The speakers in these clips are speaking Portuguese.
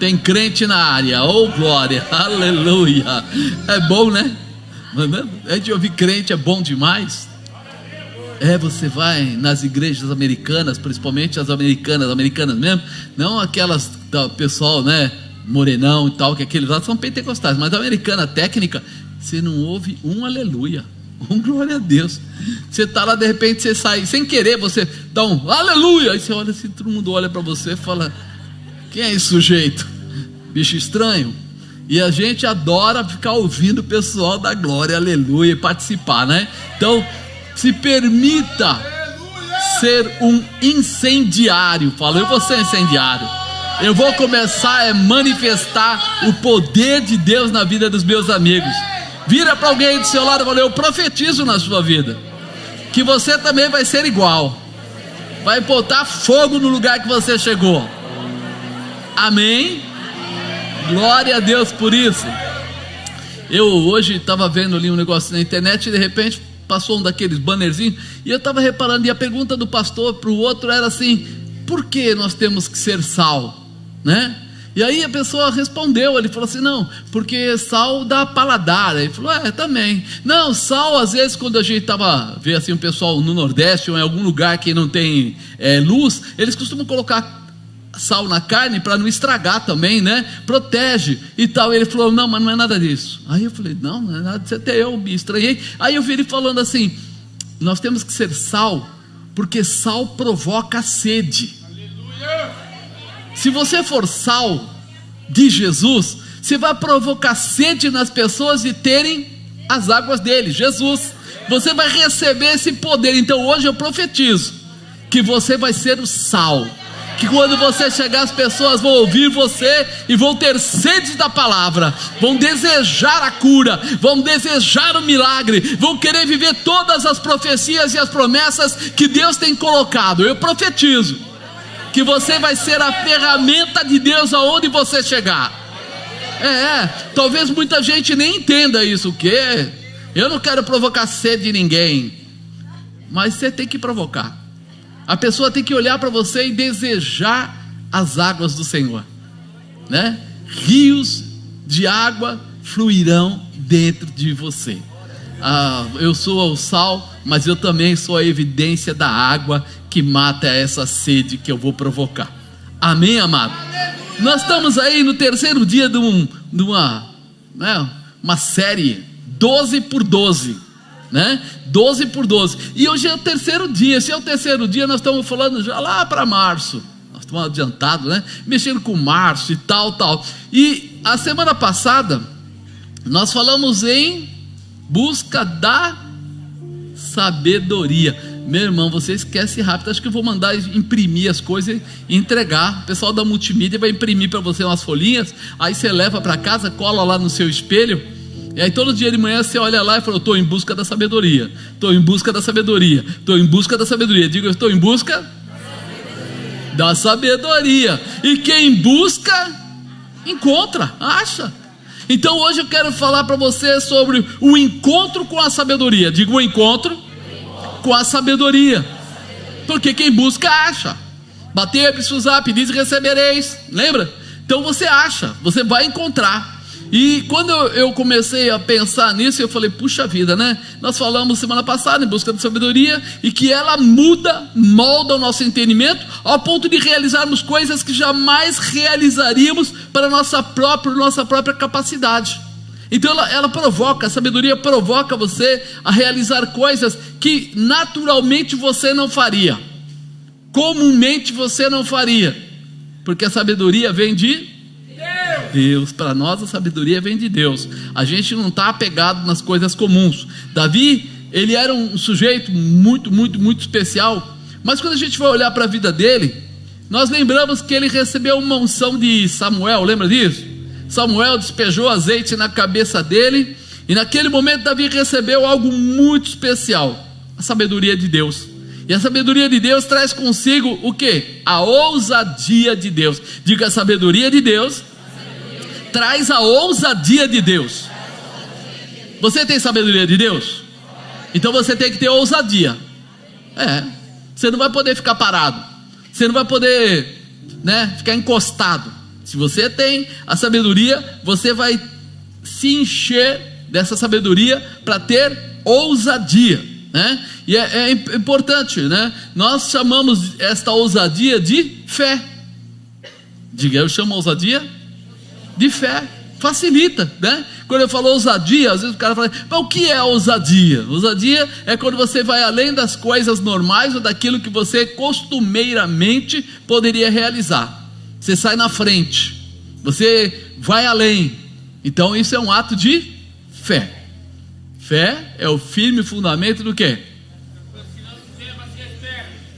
Tem crente na área, oh glória, aleluia. É bom, né? É de ouvir crente, é bom demais. Você vai nas igrejas americanas, principalmente as americanas mesmo, não aquelas do pessoal, né, morenão e tal, que aqueles lá são pentecostais, mas a americana técnica, você não ouve um aleluia, um glória a Deus. Você está lá, de repente você sai, sem querer, você dá um aleluia, aí você olha assim, todo mundo olha para você e fala: quem é esse sujeito? Bicho estranho. E a gente adora ficar ouvindo o pessoal da glória, aleluia, e participar, né? Então, se permita ser um incendiário. Fala, eu vou ser incendiário. Eu vou começar a manifestar o poder de Deus na vida dos meus amigos. Vira para alguém do seu lado e fala: eu profetizo na sua vida que você também vai ser igual. Vai botar fogo no lugar que você chegou. Amém? Glória a Deus por isso. Eu hoje estava vendo ali um negócio na internet e de repente passou um daqueles bannerzinhos, e eu estava reparando, e a pergunta do pastor para o outro era assim: por que nós temos que ser sal, né? E aí a pessoa respondeu, ele falou assim: não, porque sal dá paladar. Ele falou: também. Não, sal, às vezes, quando a gente vê assim um pessoal no Nordeste ou em algum lugar que não tem luz, eles costumam colocar sal na carne para não estragar também, né? Protege e tal. Ele falou: não, mas não é nada disso. Aí eu falei: não é nada disso. Até eu me estranhei. Aí eu vi ele falando assim: nós temos que ser sal, porque sal provoca sede. Aleluia! Se você for sal de Jesus, você vai provocar sede nas pessoas de terem as águas dele, Jesus. Você vai receber esse poder. Então hoje eu profetizo que você vai ser o sal, que quando você chegar, as pessoas vão ouvir você e vão ter sede da palavra, vão desejar a cura, vão desejar o milagre, vão querer viver todas as profecias e as promessas que Deus tem colocado. Eu profetizo que você vai ser a ferramenta de Deus aonde você chegar. Talvez muita gente nem entenda isso, o quê? Eu não quero provocar sede de ninguém, mas você tem que provocar. A pessoa tem que olhar para você e desejar as águas do Senhor, né? Rios de água fluirão dentro de você. Eu sou o sal, mas eu também sou a evidência da água que mata essa sede que eu vou provocar. Amém, amado? Nós estamos aí no terceiro dia de uma série 12x12, né? 12x12, e hoje é o terceiro dia. Se é o terceiro dia, nós estamos falando já lá para março, nós estamos adiantados, né? Mexendo com março e tal. E a semana passada nós falamos em busca da sabedoria. Meu irmão, você esquece rápido. Acho que eu vou mandar imprimir as coisas e entregar. O pessoal da multimídia vai imprimir para você umas folhinhas. Aí você leva para casa, cola lá no seu espelho. E aí todo dia de manhã você olha lá e fala: estou em busca da sabedoria. Estou em busca da sabedoria. Estou em busca da sabedoria. Diga: eu estou em busca da sabedoria. E quem busca, encontra, acha. Então hoje eu quero falar para você sobre o encontro com a sabedoria. Diga: o encontro com a sabedoria. Porque quem busca, acha. Batei, abrir, pedis e recebereis. Lembra? Então você acha, você vai encontrar. E quando eu comecei a pensar nisso, eu falei: puxa vida, né? Nós falamos semana passada em busca da sabedoria, e que ela molda o nosso entendimento ao ponto de realizarmos coisas que jamais realizaríamos para nossa própria capacidade. Então ela provoca, a sabedoria provoca você a realizar coisas que naturalmente você não faria, comumente você não faria, porque a sabedoria vem de Deus. Para nós a sabedoria vem de Deus. A gente não está apegado nas coisas comuns. Davi, ele era um sujeito muito especial, mas quando a gente vai olhar para a vida dele, nós lembramos que ele recebeu uma unção de Samuel. Lembra disso? Samuel despejou azeite na cabeça dele, e naquele momento Davi recebeu algo muito especial: a sabedoria de Deus. E a sabedoria de Deus traz consigo o quê? A ousadia de Deus. Diga: a sabedoria de Deus traz a ousadia de Deus. Você tem sabedoria de Deus? Então você tem que ter ousadia. Você não vai poder ficar parado. Você não vai poder, ficar encostado. Se você tem a sabedoria, você vai se encher dessa sabedoria para ter ousadia, né? E é importante, né? Nós chamamos esta ousadia de fé. Diga, eu chamo ousadia de fé. Facilita, né? Quando eu falo ousadia, às vezes o cara fala, mas o que é ousadia? Ousadia é quando você vai além das coisas normais ou daquilo que você costumeiramente poderia realizar. Você sai na frente, você vai além. Então isso é um ato de fé. Fé é o firme fundamento do quê?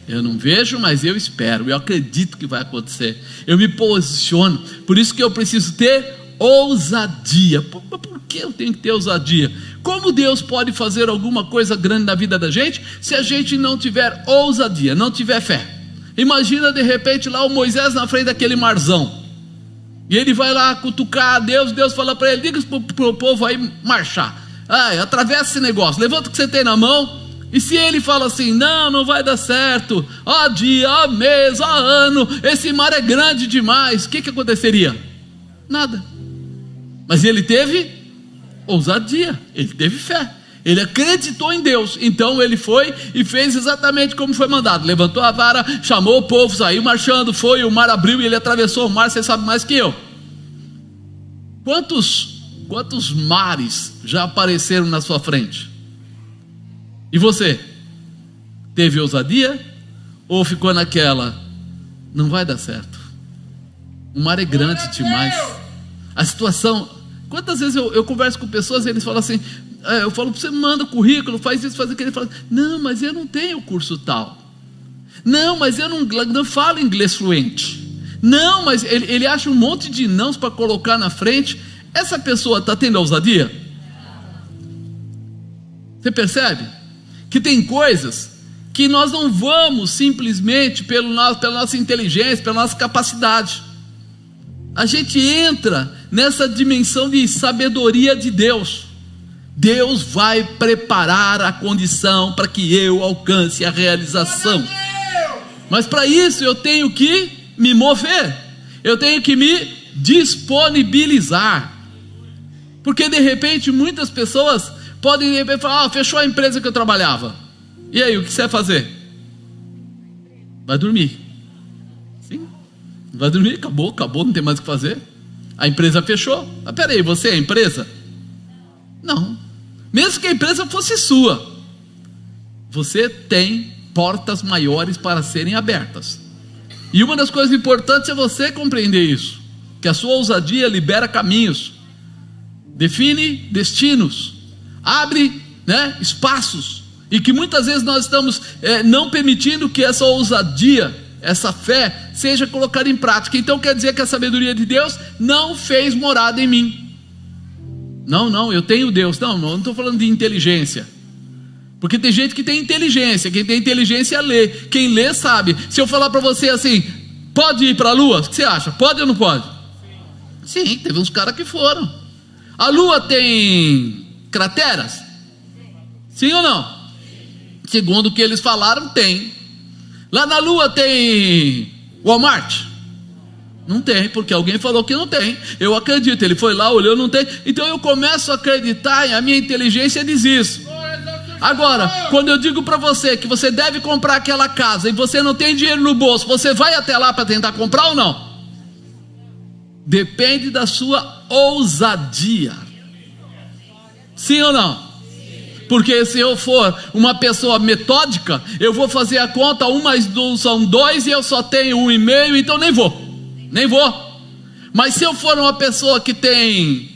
Eu não vejo, mas eu espero, eu acredito que vai acontecer, eu me posiciono. Por isso que eu preciso ter ousadia. Por que eu tenho que ter ousadia? Como Deus pode fazer alguma coisa grande na vida da gente se a gente não tiver ousadia, não tiver fé? Imagina de repente lá o Moisés na frente daquele marzão, e ele vai lá cutucar a Deus. Deus fala para ele, diga para o povo aí marchar, atravessa esse negócio, levanta o que você tem na mão. E se ele fala assim, não vai dar certo, ó dia, ó mês, ó ano, esse mar é grande demais, o que aconteceria? Nada. Mas ele teve ousadia, ele teve fé, ele acreditou em Deus. Então ele foi e fez exatamente como foi mandado, levantou a vara, chamou o povo, saiu marchando, foi, o mar abriu e ele atravessou o mar. Você sabe mais que eu. Quantos mares já apareceram na sua frente? E você? Teve ousadia? Ou ficou naquela, não vai dar certo, o mar é grande demais, a situação... Quantas vezes eu converso com pessoas e eles falam assim, eu falo, você manda currículo, faz isso, faz aquilo. Ele fala, não, mas eu não tenho curso tal, não, mas eu não falo inglês fluente, não, mas ele acha um monte de nãos para colocar na frente. Essa pessoa está tendo ousadia? Você percebe? Que tem coisas que nós não vamos simplesmente pela nossa inteligência, pela nossa capacidade. A gente entra nessa dimensão de sabedoria de Deus. Deus vai preparar a condição para que eu alcance a realização. Mas para isso eu tenho que me mover, eu tenho que me disponibilizar. Porque de repente muitas pessoas podem de repente falar, fechou a empresa que eu trabalhava. E aí, o que você vai fazer? Vai dormir. Sim, vai dormir, acabou, não tem mais o que fazer. A empresa fechou. Mas peraí, você é a empresa? Não. Mesmo que a empresa fosse sua, você tem portas maiores para serem abertas. E uma das coisas importantes é você compreender isso, que a sua ousadia libera caminhos, define destinos, abre, espaços, e que muitas vezes nós estamos não permitindo que essa ousadia, essa fé seja colocada em prática. Então quer dizer que a sabedoria de Deus não fez morada em mim. Não, eu tenho Deus. Não estou falando de inteligência, porque tem gente que tem inteligência. Quem tem inteligência lê, quem lê sabe. Se eu falar para você assim, pode ir para a lua, o que você acha? Pode ou não pode? Sim, teve uns caras que foram. A lua tem crateras? Sim ou não? Segundo o que eles falaram, tem. Lá na lua tem Walmart? Não tem, porque alguém falou que não tem. Eu acredito, ele foi lá, olhou, não tem. Então eu começo a acreditar, e a minha inteligência diz isso. Agora, quando eu digo para você que você deve comprar aquela casa e você não tem dinheiro no bolso, você vai até lá para tentar comprar ou não? Depende da sua ousadia. Sim ou não? Porque se eu for uma pessoa metódica, eu vou fazer a conta, 1 mais 1 são 2 e eu só tenho 1,5, então nem vou. Mas se eu for uma pessoa que tem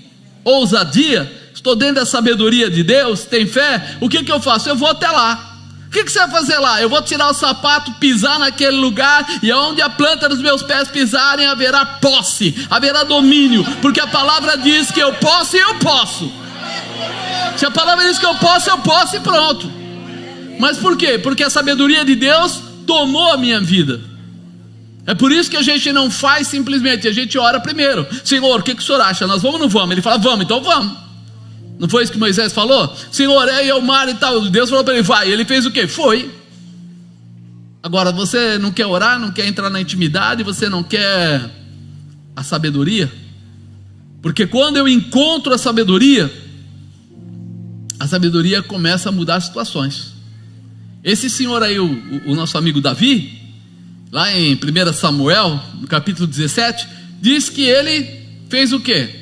ousadia, estou dentro da sabedoria de Deus, tem fé, o que eu faço? Eu vou até lá. O que você vai fazer lá? Eu vou tirar o sapato, pisar naquele lugar, e onde a planta dos meus pés pisarem, haverá posse, haverá domínio, porque a palavra diz que eu posso e eu posso. Se a palavra diz que eu posso e pronto. Mas por quê? Porque a sabedoria de Deus tomou a minha vida. É por isso que a gente não faz simplesmente, a gente ora primeiro. Senhor, o que o senhor acha? Nós vamos ou não vamos? Ele fala, vamos, então vamos. Não foi isso que Moisés falou? Senhor, é o mar e tal. Deus falou para ele, vai. Ele fez o quê? Foi. Agora, você não quer orar, não quer entrar na intimidade, você não quer a sabedoria? Porque quando eu encontro a sabedoria começa a mudar situações. Esse senhor aí, o nosso amigo Davi, lá em 1 Samuel, no capítulo 17, diz que ele fez o quê?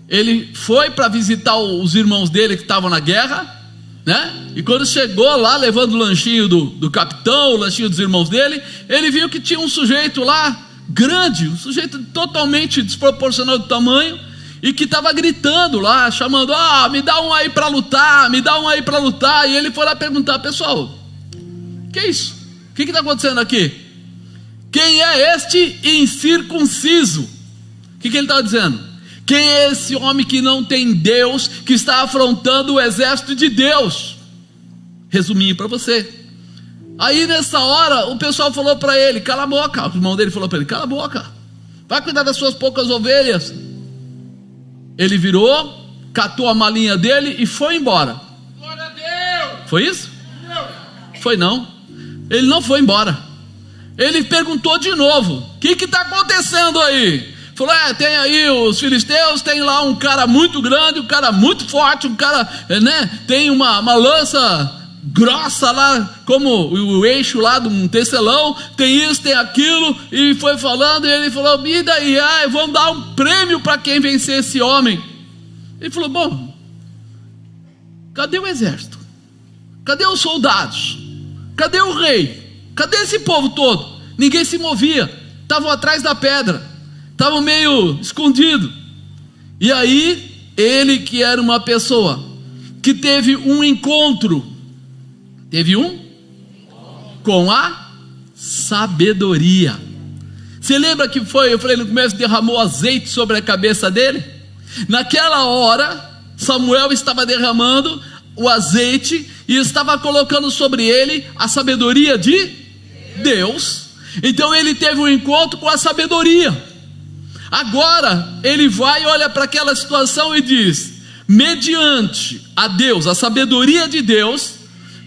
Ele foi para visitar os irmãos dele que estavam na guerra, né? E quando chegou lá, levando o lanchinho do capitão, o lanchinho dos irmãos dele, ele viu que tinha um sujeito lá, grande, um sujeito totalmente desproporcional de tamanho, e que estava gritando lá, chamando: me dá um aí para lutar, me dá um aí para lutar. E ele foi lá perguntar: pessoal, que é isso? O que está acontecendo aqui? Quem é este incircunciso? O que ele estava dizendo? Quem é esse homem que não tem Deus, que está afrontando o exército de Deus? Resuminho para você. Aí nessa hora o pessoal falou para ele: cala a boca. O irmão dele falou para ele: cala a boca, vai cuidar das suas poucas ovelhas. Ele virou, catou a malinha dele e foi embora. Glória a Deus. Foi isso? Foi não. Ele não foi embora. Ele perguntou de novo: o que está acontecendo aí? Falou: tem aí os filisteus, tem lá um cara muito grande, um cara muito forte, um cara, né, tem uma lança grossa lá, como o eixo lá de um tecelão, tem isso, tem aquilo. E foi falando, e ele falou: e daí? Vamos dar um prêmio para quem vencer esse homem. Ele falou: bom, cadê o exército? Cadê os soldados? Cadê o rei? Cadê esse povo todo? Ninguém se movia, estavam atrás da pedra, estavam meio escondido. E aí ele, que era uma pessoa que teve um encontro com a sabedoria. Você lembra que foi, eu falei no começo, derramou azeite sobre a cabeça dele? Naquela hora Samuel estava derramando o azeite e estava colocando sobre ele a sabedoria de Deus. Então ele teve um encontro com a sabedoria. Agora ele vai e olha para aquela situação e diz: mediante a Deus, a sabedoria de Deus,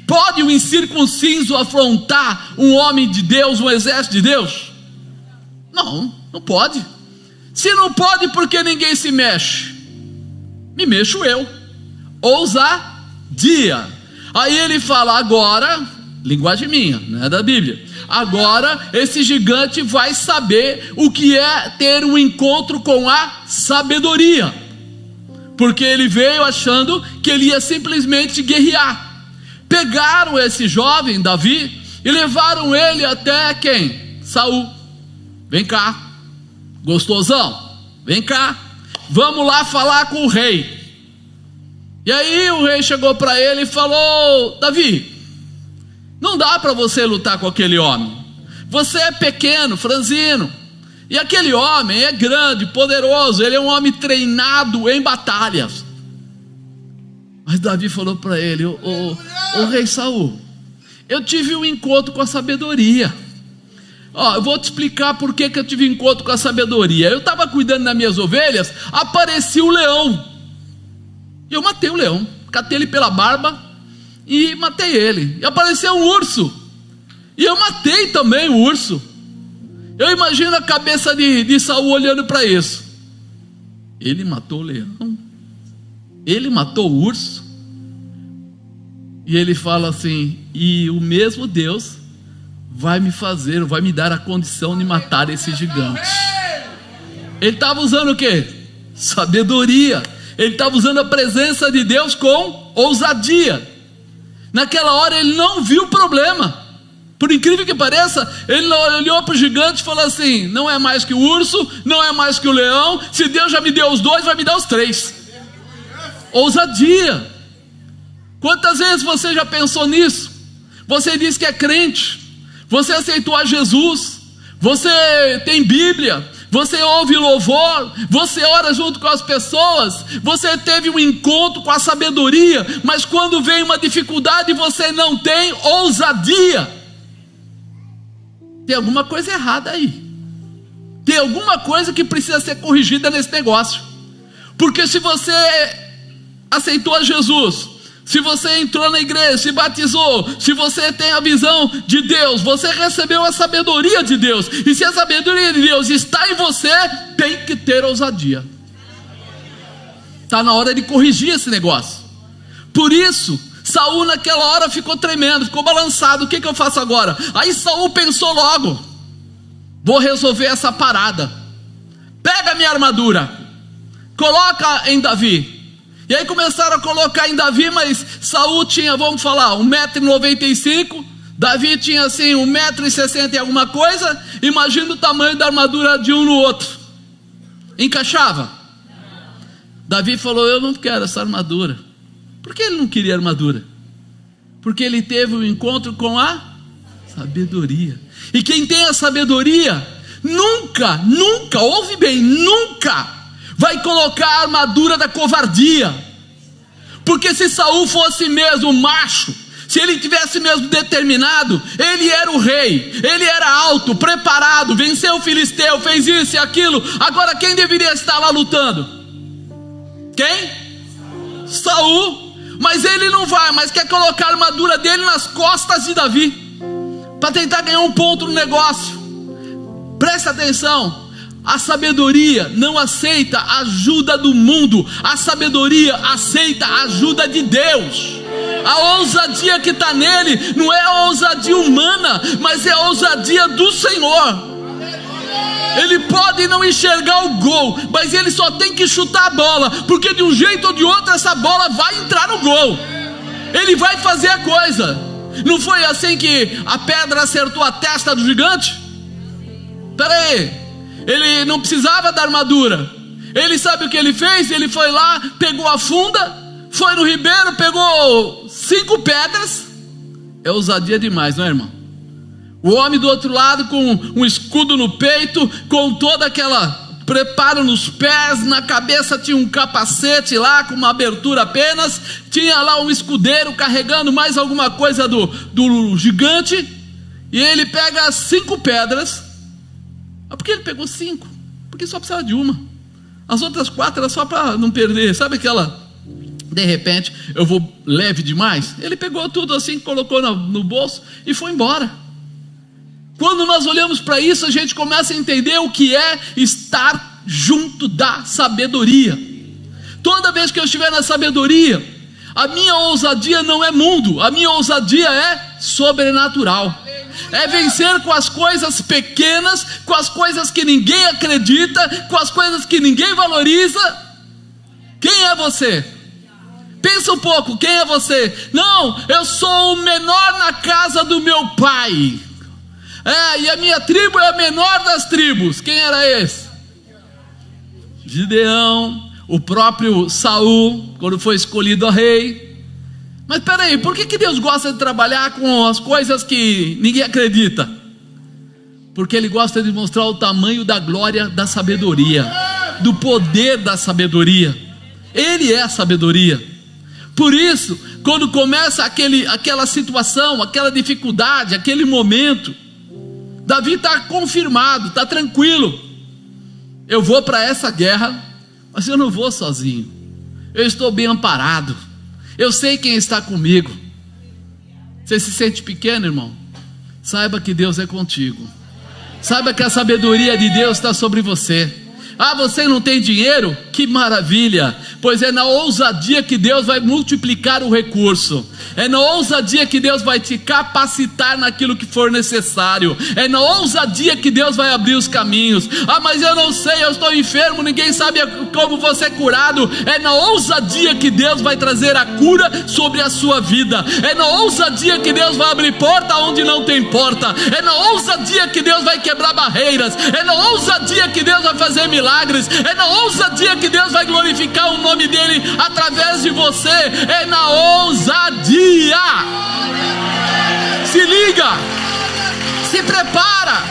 pode o incircunciso afrontar um homem de Deus, um exército de Deus? Não, não pode. Se não pode, por que ninguém se mexe? Me mexo eu. Ousadia. Aí ele fala: agora, linguagem minha, não é da Bíblia, agora esse gigante vai saber o que é ter um encontro com a sabedoria, porque ele veio achando que ele ia simplesmente guerrear. Pegaram esse jovem Davi e levaram ele até quem? Saul. Vem cá, gostosão, vem cá, vamos lá falar com o rei. E aí o rei chegou para ele e falou: Davi, não dá para você lutar com aquele homem. Você é pequeno, franzino, e aquele homem é grande, poderoso, ele é um homem treinado em batalhas. Mas Davi falou para ele: o rei Saul, eu tive um encontro com a sabedoria. Eu vou te explicar por que eu tive um encontro com a sabedoria. Eu estava cuidando das minhas ovelhas, apareceu o leão. E eu matei o leão, catei ele pela barba e matei ele. E apareceu um urso, e eu matei também o urso. Eu imagino a cabeça de Saul olhando para isso. Ele matou o leão, ele matou o urso. E ele fala assim: e o mesmo Deus vai me dar a condição de matar esse gigante. Ele estava usando o quê? Sabedoria. Ele estava usando a presença de Deus com ousadia. Naquela hora ele não viu o problema. Por incrível que pareça, ele olhou para o gigante e falou assim: não é mais que o urso, não é mais que o leão. Se Deus já me deu os dois, vai me dar os três. Ousadia. Quantas vezes você já pensou nisso? Você diz que é crente, você aceitou a Jesus, você tem Bíblia, você ouve louvor, você ora junto com as pessoas, você teve um encontro com a sabedoria, mas quando vem uma dificuldade você não tem ousadia. Tem alguma coisa errada aí. Tem alguma coisa que precisa ser corrigida nesse negócio. Porque se você aceitou a Jesus, se você entrou na igreja, se batizou, se você tem a visão de Deus, você recebeu a sabedoria de Deus, e se a sabedoria de Deus está em você, tem que ter ousadia. Está na hora de corrigir esse negócio. Por isso, Saul naquela hora ficou tremendo, ficou balançado. O que eu faço agora? Aí Saul pensou logo: vou resolver essa parada. Pega a minha armadura, coloca em Davi. E aí começaram a colocar em Davi, mas Saul tinha, vamos falar, 1,95 m, Davi tinha assim 1,60 m e alguma coisa. Imagina o tamanho da armadura de um no outro. Encaixava? Davi falou: eu não quero essa armadura. Por que ele não queria armadura? Porque ele teve um encontro com a sabedoria. E quem tem a sabedoria nunca, ouve bem, nunca vai colocar a armadura da covardia. Porque se Saul fosse mesmo macho, se ele tivesse mesmo determinado, ele era o rei, ele era alto, preparado, venceu o filisteu, fez isso e aquilo. Agora quem deveria estar lá lutando? Quem? Saul. Mas ele não vai, mas quer colocar a armadura dele nas costas de Davi, para tentar ganhar um ponto no negócio. Presta atenção. A sabedoria não aceita a ajuda do mundo, a sabedoria aceita a ajuda de Deus. A ousadia que está nele não é a ousadia humana, mas é a ousadia do Senhor. Ele pode não enxergar o gol, mas ele só tem que chutar a bola, porque de um jeito ou de outro essa bola vai entrar no gol. Ele vai fazer a coisa. Não foi assim que a pedra acertou a testa do gigante? Espera aí, ele não precisava da armadura. Ele sabe o que ele fez? Ele foi lá, pegou a funda, foi no ribeiro, pegou 5 pedras. É ousadia demais, não é, irmão? O homem do outro lado com um escudo no peito, com toda aquela preparo nos pés, na cabeça tinha um capacete lá com uma abertura apenas, tinha lá um escudeiro carregando mais alguma coisa do gigante, e ele pega 5 pedras. Mas por que ele pegou 5? Porque só precisava de uma. As outras 4 era só para não perder. Sabe aquela, de repente, eu vou leve demais? Ele pegou tudo assim, colocou no bolso e foi embora. Quando nós olhamos para isso, a gente começa a entender o que é estar junto da sabedoria. Toda vez que eu estiver na sabedoria, a minha ousadia não é mundo, a minha ousadia é sobrenatural. É vencer com as coisas pequenas, com as coisas que ninguém acredita, com as coisas que ninguém valoriza. Quem é você? Pensa um pouco, quem é você? Não, eu sou o menor na casa do meu pai. E a minha tribo é a menor das tribos. Quem era esse? Gideão, o próprio Saul, quando foi escolhido a rei. Mas peraí, por que Deus gosta de trabalhar com as coisas que ninguém acredita? Porque Ele gosta de mostrar o tamanho da glória da sabedoria, do poder da sabedoria. Ele é a sabedoria. Por isso, quando começa aquela situação, aquela dificuldade, aquele momento, Davi está confirmado, está tranquilo. Eu vou para essa guerra, mas eu não vou sozinho. Eu estou bem amparado. Eu sei quem está comigo. Você se sente pequeno, irmão? Saiba que Deus é contigo. Saiba que a sabedoria de Deus está sobre você. Você não tem dinheiro? Que maravilha! Pois é na ousadia que Deus vai multiplicar o recurso. É na ousadia que Deus vai te capacitar naquilo que for necessário. É na ousadia que Deus vai abrir os caminhos. Mas eu não sei, eu estou enfermo, ninguém sabe como vou ser curado. É na ousadia que Deus vai trazer a cura sobre a sua vida. É na ousadia que Deus vai abrir porta onde não tem porta. É na ousadia que Deus vai quebrar barreiras. É na ousadia que Deus vai fazer milagres. É na ousadia que Deus vai glorificar o nome dele através de você. É na ousadia. Se liga, se prepara,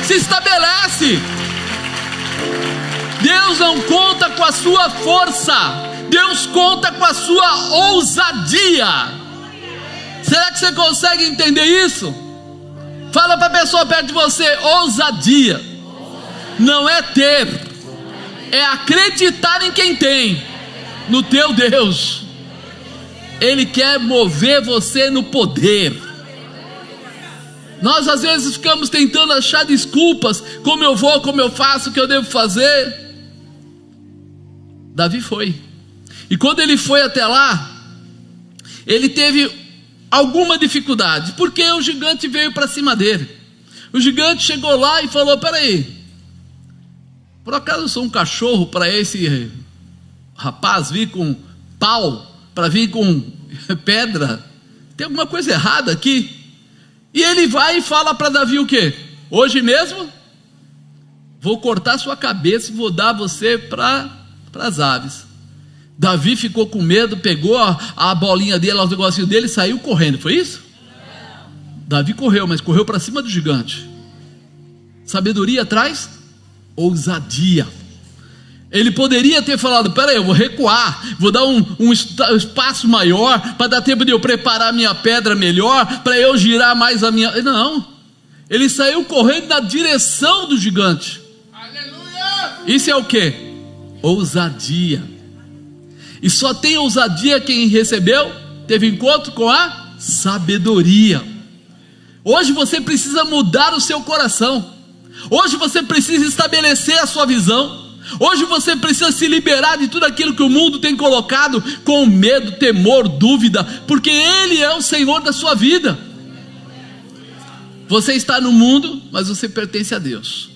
se estabelece. Deus não conta com a sua força, Deus conta com a sua ousadia. Será que você consegue entender isso? Fala para a pessoa perto de você: ousadia não é ter, é acreditar em quem tem, no teu Deus. Ele quer mover você no poder. Nós às vezes ficamos tentando achar desculpas, como eu vou, como eu faço, o que eu devo fazer. Davi foi, e quando ele foi até lá, ele teve alguma dificuldade, porque o gigante veio para cima dele. O gigante chegou lá e falou: peraí, por acaso eu sou um cachorro para esse rapaz vir com pau, para vir com pedra? Tem alguma coisa errada aqui? E ele vai e fala para Davi o quê? Hoje mesmo vou cortar sua cabeça e vou dar você para as aves. Davi ficou com medo, pegou a bolinha dele, os negocinhos dele e saiu correndo. Foi isso? Davi correu, mas correu para cima do gigante. Sabedoria traz ousadia. Ele poderia ter falado: peraí, eu vou recuar, vou dar um espaço maior, para dar tempo de eu preparar a minha pedra melhor, para eu girar mais a minha... Não, ele saiu correndo na direção do gigante. Aleluia! Isso é o quê? Ousadia. E só tem ousadia quem recebeu, teve encontro com a sabedoria. Hoje você precisa mudar o seu coração. Hoje você precisa estabelecer a sua visão. Hoje você precisa se liberar de tudo aquilo que o mundo tem colocado com medo, temor, dúvida, porque Ele é o Senhor da sua vida. Você está no mundo, mas você pertence a Deus.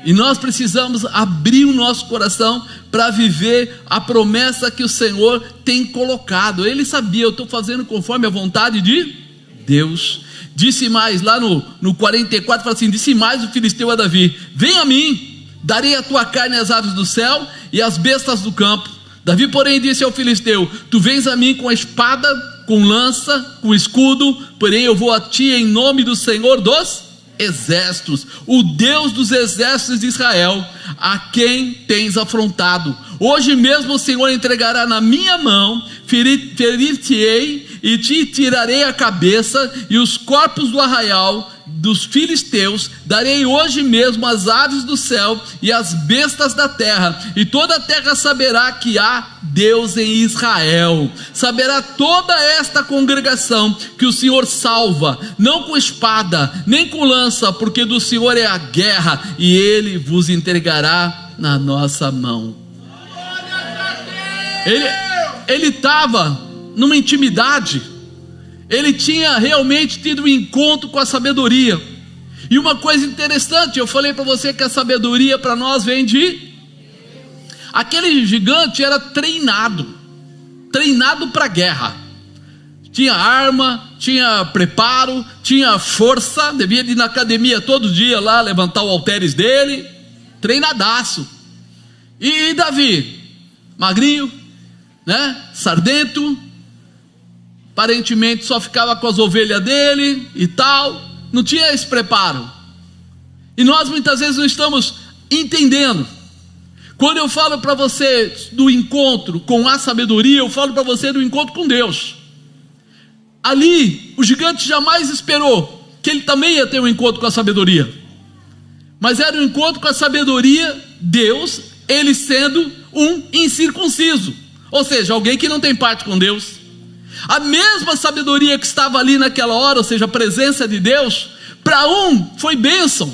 E nós precisamos abrir o nosso coração para viver a promessa que o Senhor tem colocado. Ele sabia: eu estou fazendo conforme a vontade de Deus. Disse mais, lá no 44, fala assim: disse mais o filisteu a Davi: vem a mim, darei a tua carne às aves do céu e às bestas do campo. Davi, porém, disse ao filisteu: tu vens a mim com a espada, com lança, com escudo, porém eu vou a ti em nome do Senhor dos exércitos, o Deus dos exércitos de Israel, a quem tens afrontado. Hoje mesmo o Senhor entregará na minha mão, ferir-te-ei e te tirarei a cabeça e os corpos do arraial dos filisteus. Darei hoje mesmo as aves do céu e as bestas da terra, e toda a terra saberá que há Deus em Israel. Saberá toda esta congregação que o Senhor salva, não com espada nem com lança, porque do Senhor é a guerra, e Ele vos entregará na nossa mão. Ele estava numa intimidade. Ele tinha realmente tido um encontro com a sabedoria. E uma coisa interessante, eu falei para você que a sabedoria para nós vem de... Aquele gigante era treinado para a guerra. Tinha arma, tinha preparo, tinha força, devia ir na academia todo dia lá, levantar o halteres dele, treinadaço. E Davi, magrinho, né, sardento, aparentemente só ficava com as ovelhas dele e tal, não tinha esse preparo. E nós muitas vezes não estamos entendendo. Quando eu falo para você do encontro com a sabedoria, eu falo para você do encontro com Deus. Ali, o gigante jamais esperou que ele também ia ter um encontro com a sabedoria, mas era um encontro com a sabedoria, Deus, ele sendo um incircunciso, ou seja, alguém que não tem parte com Deus. A mesma sabedoria que estava ali naquela hora, ou seja, a presença de Deus, para um foi bênção,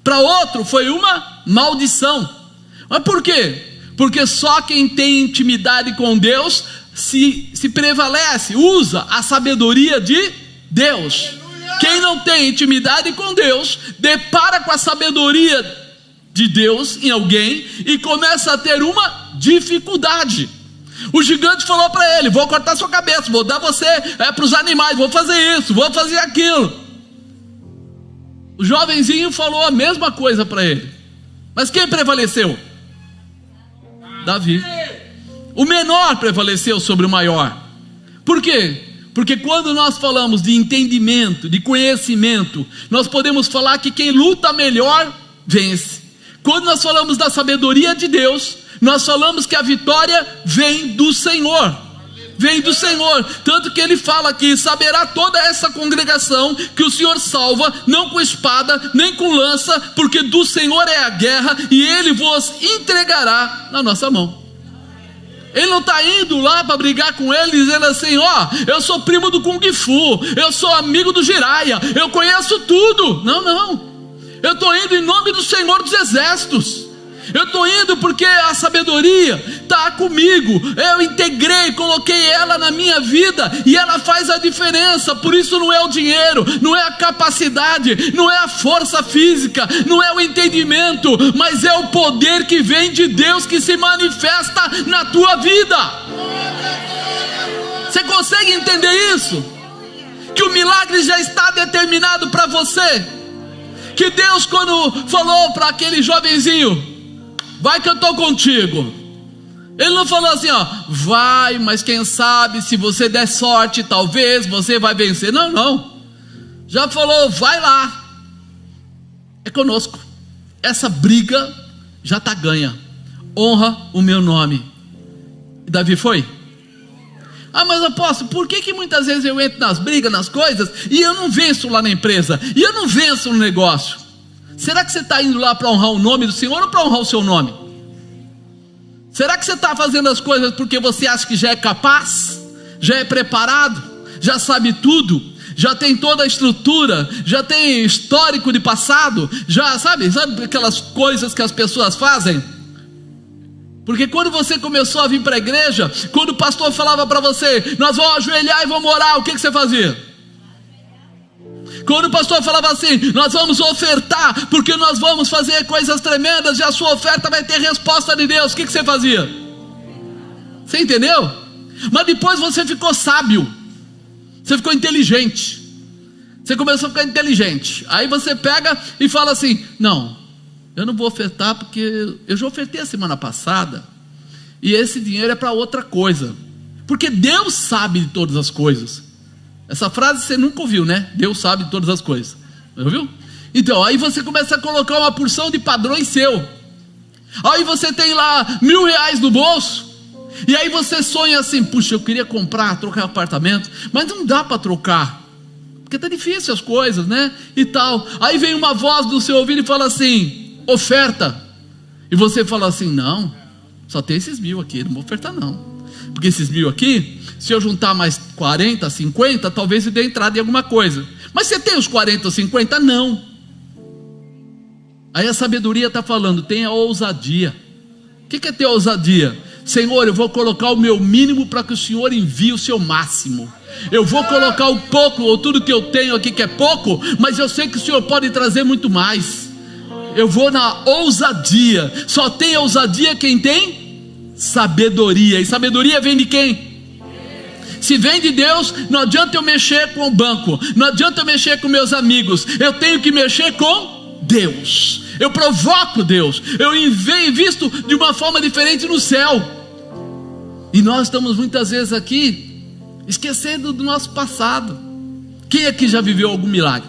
para outro foi uma maldição. Mas por quê? Porque só quem tem intimidade com Deus se prevalece, usa a sabedoria de Deus. Quem não tem intimidade com Deus, depara com a sabedoria de Deus em alguém e começa a ter uma dificuldade. O gigante falou para ele: vou cortar sua cabeça, vou dar você para os animais, vou fazer isso, vou fazer aquilo. O jovenzinho falou a mesma coisa para ele. Mas quem prevaleceu? Davi. O menor prevaleceu sobre o maior. Por quê? Porque quando nós falamos de entendimento, de conhecimento, nós podemos falar que quem luta melhor vence. Quando nós falamos da sabedoria de Deus, nós falamos que a vitória vem do Senhor. Vem do Senhor. Tanto que ele fala aqui: saberá toda essa congregação que o Senhor salva, não com espada, nem com lança, porque do Senhor é a guerra, e Ele vos entregará na nossa mão. Ele não está indo lá para brigar com ele, dizendo assim: ó, eu sou primo do Kung Fu, eu sou amigo do Jiraiya, eu conheço tudo. Não, não. Eu estou indo em nome do Senhor dos Exércitos. Eu estou indo porque a sabedoria está comigo. Eu integrei, coloquei ela na minha vida e ela faz a diferença. Por isso não é o dinheiro, não é a capacidade, não é a força física, não é o entendimento, mas é o poder que vem de Deus que se manifesta na tua vida. Você consegue entender isso? Que o milagre já está determinado para você. Que Deus, quando falou para aquele jovenzinho: vai que eu estou contigo, Ele não falou assim, ó, vai, mas quem sabe, se você der sorte, talvez você vai vencer. Não, não. Já falou, vai lá. É conosco. Essa briga já está ganha. Honra o meu nome. E Davi foi? Ah, mas apóstolo, por que muitas vezes eu entro nas brigas, nas coisas, e eu não venço lá na empresa, e eu não venço no negócio? Será que você está indo lá para honrar o nome do Senhor ou para honrar o seu nome? Será que você está fazendo as coisas porque você acha que já é capaz, já é preparado, já sabe tudo, já tem toda a estrutura, já tem histórico de passado, já sabe aquelas coisas que as pessoas fazem? Porque quando você começou a vir para a igreja, quando o pastor falava para você, nós vamos ajoelhar e vamos orar, o que você fazia? Quando o pastor falava assim, nós vamos ofertar, porque nós vamos fazer coisas tremendas e a sua oferta vai ter resposta de Deus, o que você fazia? Você entendeu? Mas depois você ficou sábio, você ficou inteligente, você começou a ficar inteligente. Aí você pega e fala assim, não, eu não vou ofertar porque eu já ofertei a semana passada, e esse dinheiro é para outra coisa, porque Deus sabe de todas as coisas. Essa frase você nunca ouviu, né? Deus sabe de todas as coisas. Ouviu? Então, aí você começa a colocar uma porção de padrões seu. Aí você tem lá R$1.000 no bolso. E aí você sonha assim, puxa, eu queria trocar apartamento, mas não dá para trocar, porque tá difícil as coisas, né? E tal. Aí vem uma voz do seu ouvido e fala assim, oferta. E você fala assim, não, só tem esses 1.000 aqui, não vou ofertar não. Porque esses 1.000 aqui, se eu juntar mais 40, 50, talvez eu dê entrada em alguma coisa. Mas você tem os 40 ou 50? Não. Aí a sabedoria está falando, tenha ousadia. O que é ter ousadia? Senhor, eu vou colocar o meu mínimo para que o Senhor envie o seu máximo. Eu vou colocar o pouco ou tudo que eu tenho aqui que é pouco, mas eu sei que o Senhor pode trazer muito mais. Eu vou na ousadia. Só tem ousadia quem tem sabedoria. E sabedoria vem de quem? Se vem de Deus, não adianta eu mexer com o banco, não adianta eu mexer com meus amigos, eu tenho que mexer com Deus. Eu provoco Deus, eu invisto de uma forma diferente no céu. E nós estamos muitas vezes aqui esquecendo do nosso passado. Quem aqui já viveu algum milagre?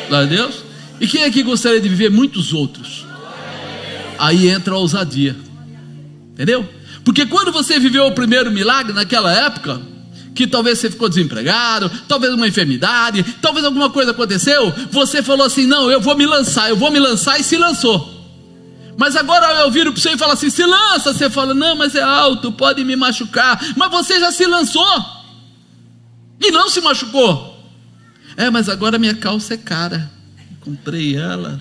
Glória a Deus. E quem aqui gostaria de viver muitos outros? Aí entra a ousadia. Entendeu? Porque quando você viveu o primeiro milagre naquela época, que talvez você ficou desempregado, talvez uma enfermidade, talvez alguma coisa aconteceu, você falou assim, não, eu vou me lançar, e se lançou. Mas agora eu viro para você e falo assim, se lança, você fala, não, mas é alto, pode me machucar, mas você já se lançou, e não se machucou. É, mas agora minha calça é cara, comprei ela,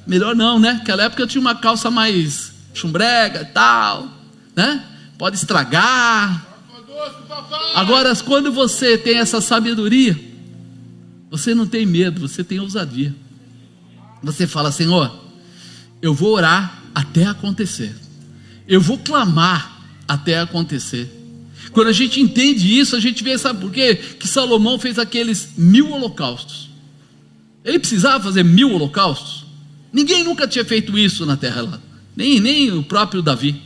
melhor não, né? Naquela época eu tinha uma calça mais chumbrega e tal, né? Pode estragar. Agora, quando você tem essa sabedoria, você não tem medo, você tem ousadia. Você fala, Senhor, eu vou orar até acontecer, eu vou clamar até acontecer. Quando a gente entende isso, a gente vê, sabe por quê? Que Salomão fez aqueles 1000 holocaustos. Ele precisava fazer 1000 holocaustos? Ninguém nunca tinha feito isso na terra lá, nem o próprio Davi.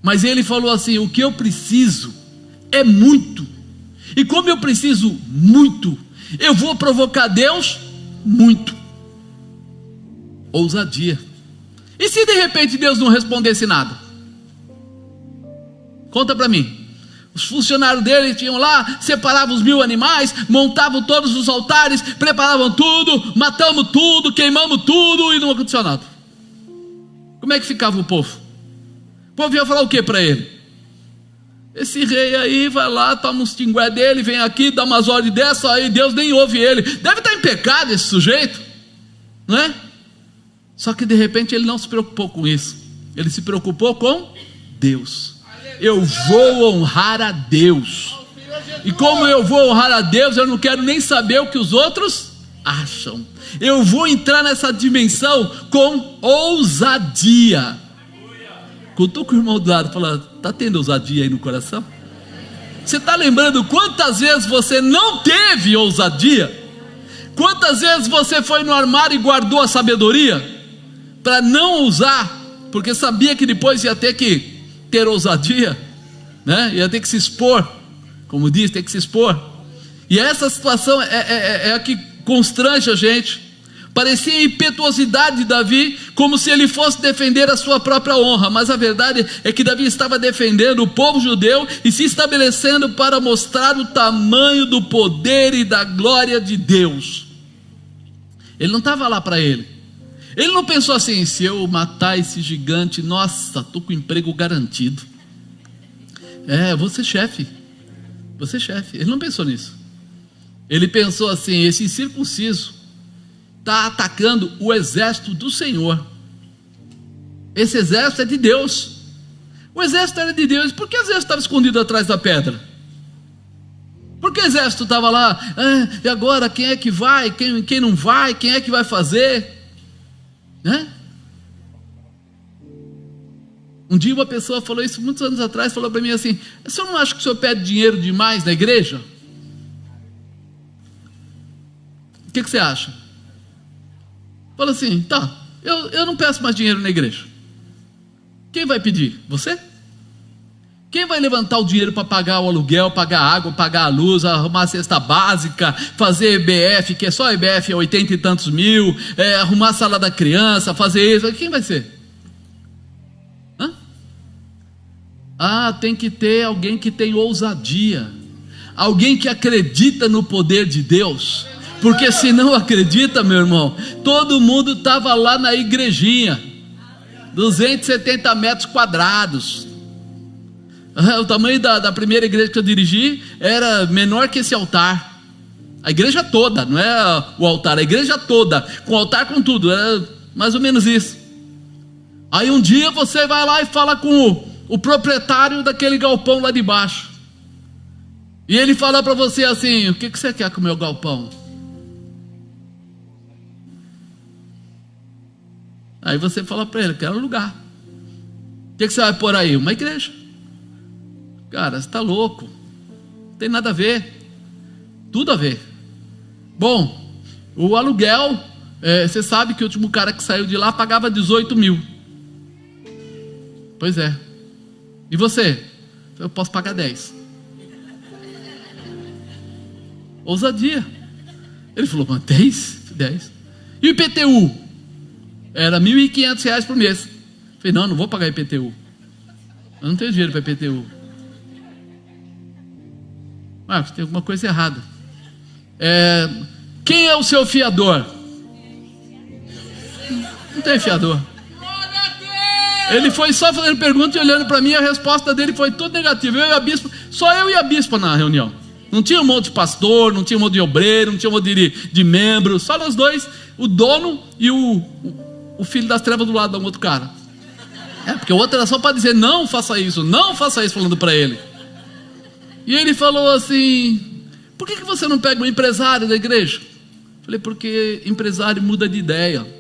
Mas ele falou assim, o que eu preciso é muito, e como eu preciso muito, eu vou provocar Deus muito. Ousadia. E se de repente Deus não respondesse nada? Conta para mim. Os funcionários dele tinham lá, separavam os 1000 animais, montavam todos os altares, preparavam tudo, matamos tudo, queimamos tudo e não aconteceu nada. Como é que ficava o povo? povo ia falar o que para ele? Esse rei aí vai lá, toma uns tingué dele, vem aqui, dá umas ordens dessa, aí Deus nem ouve ele. Deve estar em pecado esse sujeito, não é? Só que de repente ele não se preocupou com isso. Ele se preocupou com Deus. Eu vou honrar a Deus. E como eu vou honrar a Deus, eu não quero nem saber o que os outros acham. Eu vou entrar nessa dimensão com ousadia. Cutuca o irmão do lado e fala: está tendo ousadia aí no coração? Você está lembrando quantas vezes você não teve ousadia? Quantas vezes você foi no armário e guardou a sabedoria para não usar, porque sabia que depois ia ter que ter ousadia, né? Ia ter que se expor, como diz, tem que se expor. E essa situação é a que constrange a gente. Parecia a impetuosidade de Davi, como se ele fosse defender a sua própria honra, mas a verdade é que Davi estava defendendo o povo judeu e se estabelecendo para mostrar o tamanho do poder e da glória de Deus. Ele não estava lá para ele. Ele não pensou assim: se eu matar esse gigante, nossa, estou com o emprego garantido. Vou ser chefe. Vou ser chefe. Ele não pensou nisso. Ele pensou assim: esse incircunciso está atacando o exército do Senhor. Esse exército é de Deus. O exército era de Deus. Por que o exército estava escondido atrás da pedra? Por que o exército estava lá? E agora quem é que vai? Quem não vai? Quem é que vai fazer? Né? Um dia uma pessoa falou isso muitos anos atrás, falou para mim assim: o senhor não acha que o senhor pede dinheiro demais na igreja? O que você acha? Fala assim: tá, eu não peço mais dinheiro na igreja. Quem vai pedir? Você? Quem vai levantar o dinheiro para pagar o aluguel, pagar a água, pagar a luz, arrumar a cesta básica, fazer EBF, que é só EBF, 80 e tantos mil, arrumar a sala da criança, fazer isso? Quem vai ser? Tem que ter alguém que tem ousadia, alguém que acredita no poder de Deus. Porque se não acredita, meu irmão, todo mundo estava lá na igrejinha, 270 metros quadrados. O tamanho da primeira igreja que eu dirigi era menor que esse altar. A igreja toda, não é o altar, a igreja toda, com altar, com tudo, era mais ou menos isso. Aí um dia você vai lá e fala com o proprietário daquele galpão lá de baixo, e ele fala para você assim: o que você quer com o meu galpão? Aí você fala para ele: quero alugar. O que você vai pôr aí? Uma igreja. Cara, você está louco, não tem nada a ver. Tudo a ver. Bom, o aluguel, você sabe que o último cara que saiu de lá pagava 18 mil. Pois é. E você? Eu posso pagar 10. Ousadia. Ele falou: mas 10? 10. E o IPTU? Era R$ 1.500 por mês. Eu falei: não vou pagar IPTU. Eu não tenho dinheiro para IPTU. Tem alguma coisa errada. Quem é o seu fiador? Não tem fiador. Ele foi só fazendo pergunta e olhando para mim, a resposta dele foi tudo negativa. Eu e a bispa, só eu e a bispa na reunião. Não tinha um monte de pastor, não tinha um monte de obreiro, não tinha um monte de membro, só nós dois, o dono e o filho das trevas do lado do outro cara. Porque o outro era só para dizer: não faça isso, falando para ele. E ele falou assim: por que você não pega um empresário da igreja? Falei: porque empresário muda de ideia.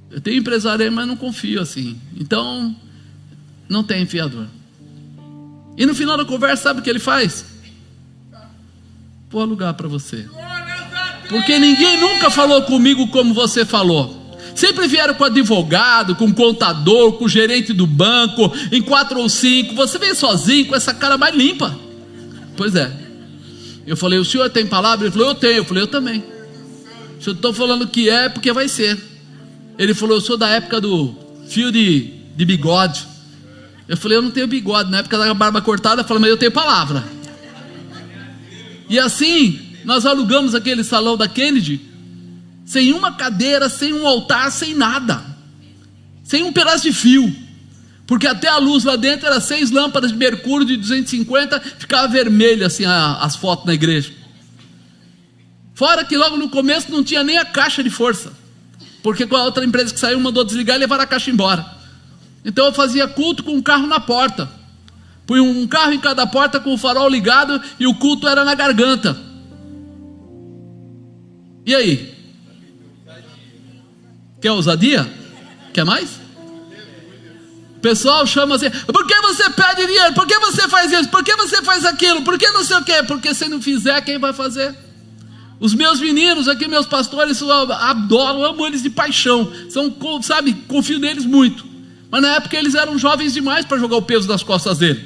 Eu tenho empresário aí, mas não confio assim. Então, não tem fiador. E no final da conversa, sabe o que ele faz? Vou alugar para você. Porque ninguém nunca falou comigo como você falou. Sempre vieram com advogado, com contador, com gerente do banco, em 4 ou 5. Você veio sozinho com essa cara mais limpa. Pois é. Eu falei: o senhor tem palavra? Ele falou: eu tenho. Eu falei: eu também. Se eu estou falando que é, porque vai ser. Ele falou: eu sou da época do fio de bigode. Eu falei: eu não tenho bigode. Na época da barba cortada, eu falei: mas eu tenho palavra. E assim, nós alugamos aquele salão da Kennedy, sem uma cadeira, sem um altar, sem nada, sem um pedaço de fio. porque até a luz lá dentro era 6 lâmpadas de mercúrio de 250, ficava vermelha assim as fotos na igreja. Fora que logo no começo não tinha nem a caixa de força, porque com a outra empresa que saiu mandou desligar e levar a caixa embora. Então eu fazia culto com um carro na porta, punha um carro em cada porta com o farol ligado, e o culto era na garganta. E aí? Quer ousadia? Quer mais? O pessoal chama assim: por que você pede dinheiro? Por que você faz isso? Por que você faz aquilo? Por que não sei o quê? Porque se não fizer, quem vai fazer? Os meus meninos aqui, meus pastores, eu adoro, amo eles de paixão, sabe, confio neles muito. Mas na época eles eram jovens demais para jogar o peso das costas dele.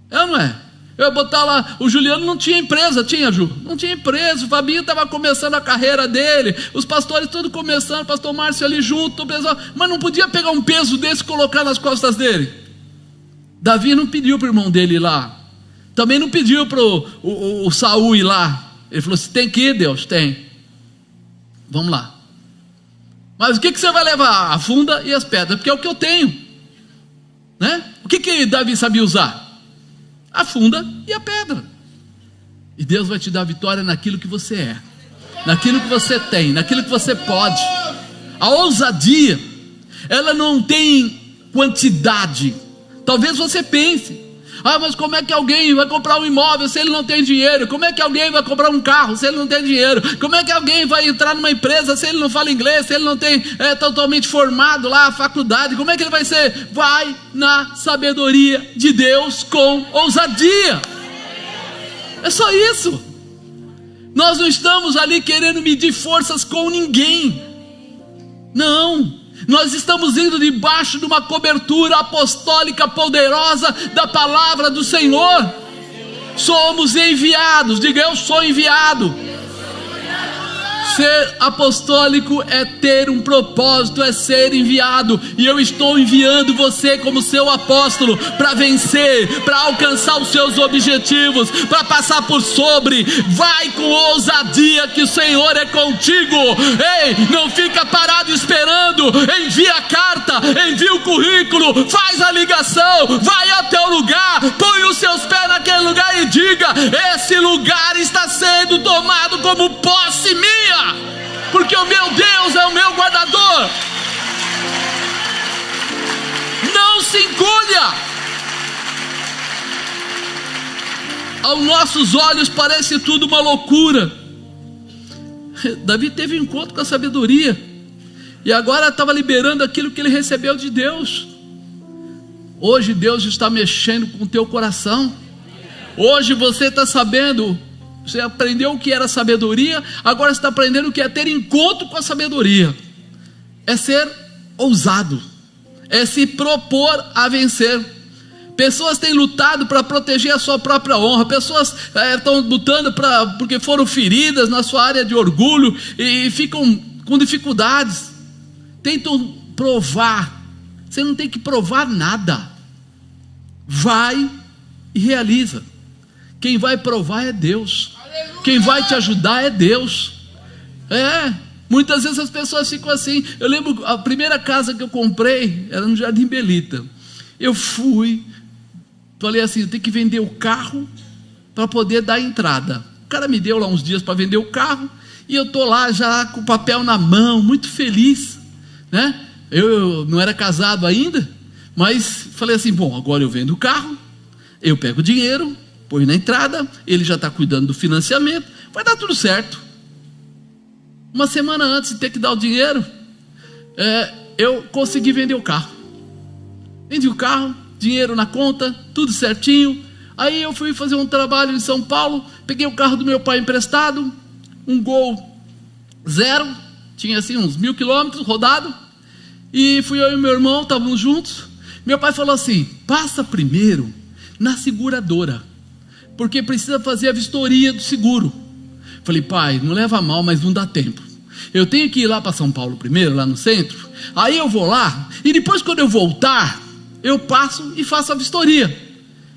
É ou não é? Eu ia botar lá, o Juliano não tinha empresa, tinha, Ju? Não tinha empresa, o Fabinho estava começando a carreira dele, os pastores todos começando, o pastor Márcio ali junto, mas não podia pegar um peso desse e colocar nas costas dele. Davi não pediu para o irmão dele ir lá, também não pediu para o Saul ir lá. Ele falou assim: tem que ir, Deus? Tem. Vamos lá. Mas o que você vai levar? A funda e as pedras, porque é o que eu tenho, né? O que Davi sabia usar? A funda e a pedra. E Deus vai te dar vitória naquilo que você é, naquilo que você tem, naquilo que você pode. A ousadia, ela não tem quantidade. Talvez você pense: ah, mas como é que alguém vai comprar um imóvel se ele não tem dinheiro? Como é que alguém vai comprar um carro se ele não tem dinheiro? Como é que alguém vai entrar numa empresa se ele não fala inglês, se ele não tem totalmente formado lá a faculdade? Como é que ele vai ser? Vai na sabedoria de Deus com ousadia. É só isso. Nós não estamos ali querendo medir forças com ninguém. Não. Nós estamos indo debaixo de uma cobertura apostólica poderosa da palavra do Senhor. Somos enviados. Diga: eu sou enviado. Ser apostólico é ter um propósito, é ser enviado. E eu estou enviando você como seu apóstolo para vencer, para alcançar os seus objetivos, para passar por sobre. Vai com ousadia que o Senhor é contigo. Ei, não fica parado esperando. Envia a carta, envia o currículo, faz a ligação, vai até o lugar, põe os seus pés naquele lugar e diga: esse lugar está sendo tomado como posse minha, porque o meu Deus é o meu guardador. Não se encolha. Aos nossos olhos parece tudo uma loucura. Davi teve um encontro com a sabedoria, e agora estava liberando aquilo que ele recebeu de Deus. Hoje Deus está mexendo com o teu coração. Hoje você está sabendo. Você aprendeu o que era sabedoria, agora você está aprendendo o que é ter encontro com a sabedoria. É ser ousado, é se propor a vencer. Pessoas têm lutado para proteger a sua própria honra. Pessoas estão lutando porque foram feridas na sua área de orgulho e ficam com dificuldades. Tentam provar. Você não tem que provar nada. Vai e realiza. Quem vai provar é Deus. Quem vai te ajudar é Deus. Muitas vezes as pessoas ficam assim. Eu lembro, a primeira casa que eu comprei era no Jardim Belita. Eu falei assim: eu tenho que vender o carro para poder dar entrada. O cara me deu lá uns dias para vender o carro, e eu estou lá já com o papel na mão, muito feliz, né? Eu não era casado ainda, mas falei assim: bom, agora eu vendo o carro, eu pego o dinheiro, põe na entrada, ele já está cuidando do financiamento, vai dar tudo certo. Uma semana antes de ter que dar o dinheiro, eu consegui vender o carro. Vendi o carro, dinheiro na conta, tudo certinho. Aí eu fui fazer um trabalho em São Paulo, peguei o carro do meu pai emprestado, um Gol 0, tinha assim uns 1000 quilômetros rodado, e fui eu e meu irmão, estávamos juntos. Meu pai falou assim: passa primeiro na seguradora, porque precisa fazer a vistoria do seguro. Falei: pai, não leva a mal, mas não dá tempo. Eu tenho que ir lá para São Paulo primeiro, lá no centro. Aí eu vou lá, e depois quando eu voltar, eu passo e faço a vistoria.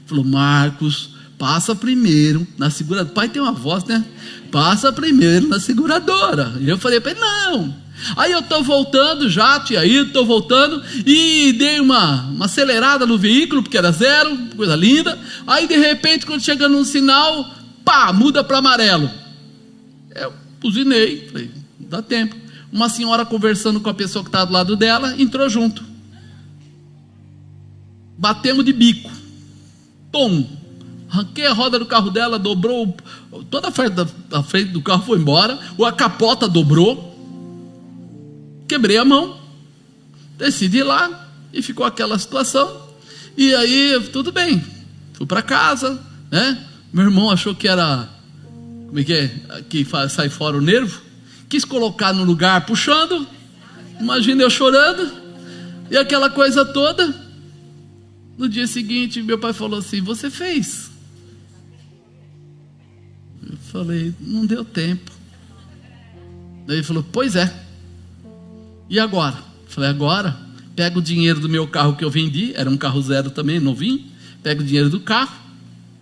Falou: Marcos, passa primeiro na seguradora. Pai tem uma voz, né? Passa primeiro na seguradora. E eu falei para ele: não, Aí eu estou voltando, já tinha ido, estou voltando, e dei uma acelerada no veículo, porque era 0, coisa linda. Aí de repente, quando chega num sinal, pá, muda para amarelo. Eu buzinei, falei, não dá tempo. Uma senhora conversando com a pessoa que estava do lado dela, entrou junto. Batemos de bico. Tom! Arranquei a roda do carro dela, dobrou, toda a frente do carro foi embora, a capota dobrou. Quebrei a mão, decidi ir lá e ficou aquela situação. E aí, tudo bem, fui para casa, né? Meu irmão achou que era, como é que sai fora o nervo, quis colocar no lugar puxando, imagina eu chorando, e aquela coisa toda. No dia seguinte, meu pai falou assim: você fez? Eu falei: não deu tempo. Daí ele falou: pois é. E agora? Eu falei: agora, pega o dinheiro do meu carro que eu vendi, era um carro 0 também, novinho, pega o dinheiro do carro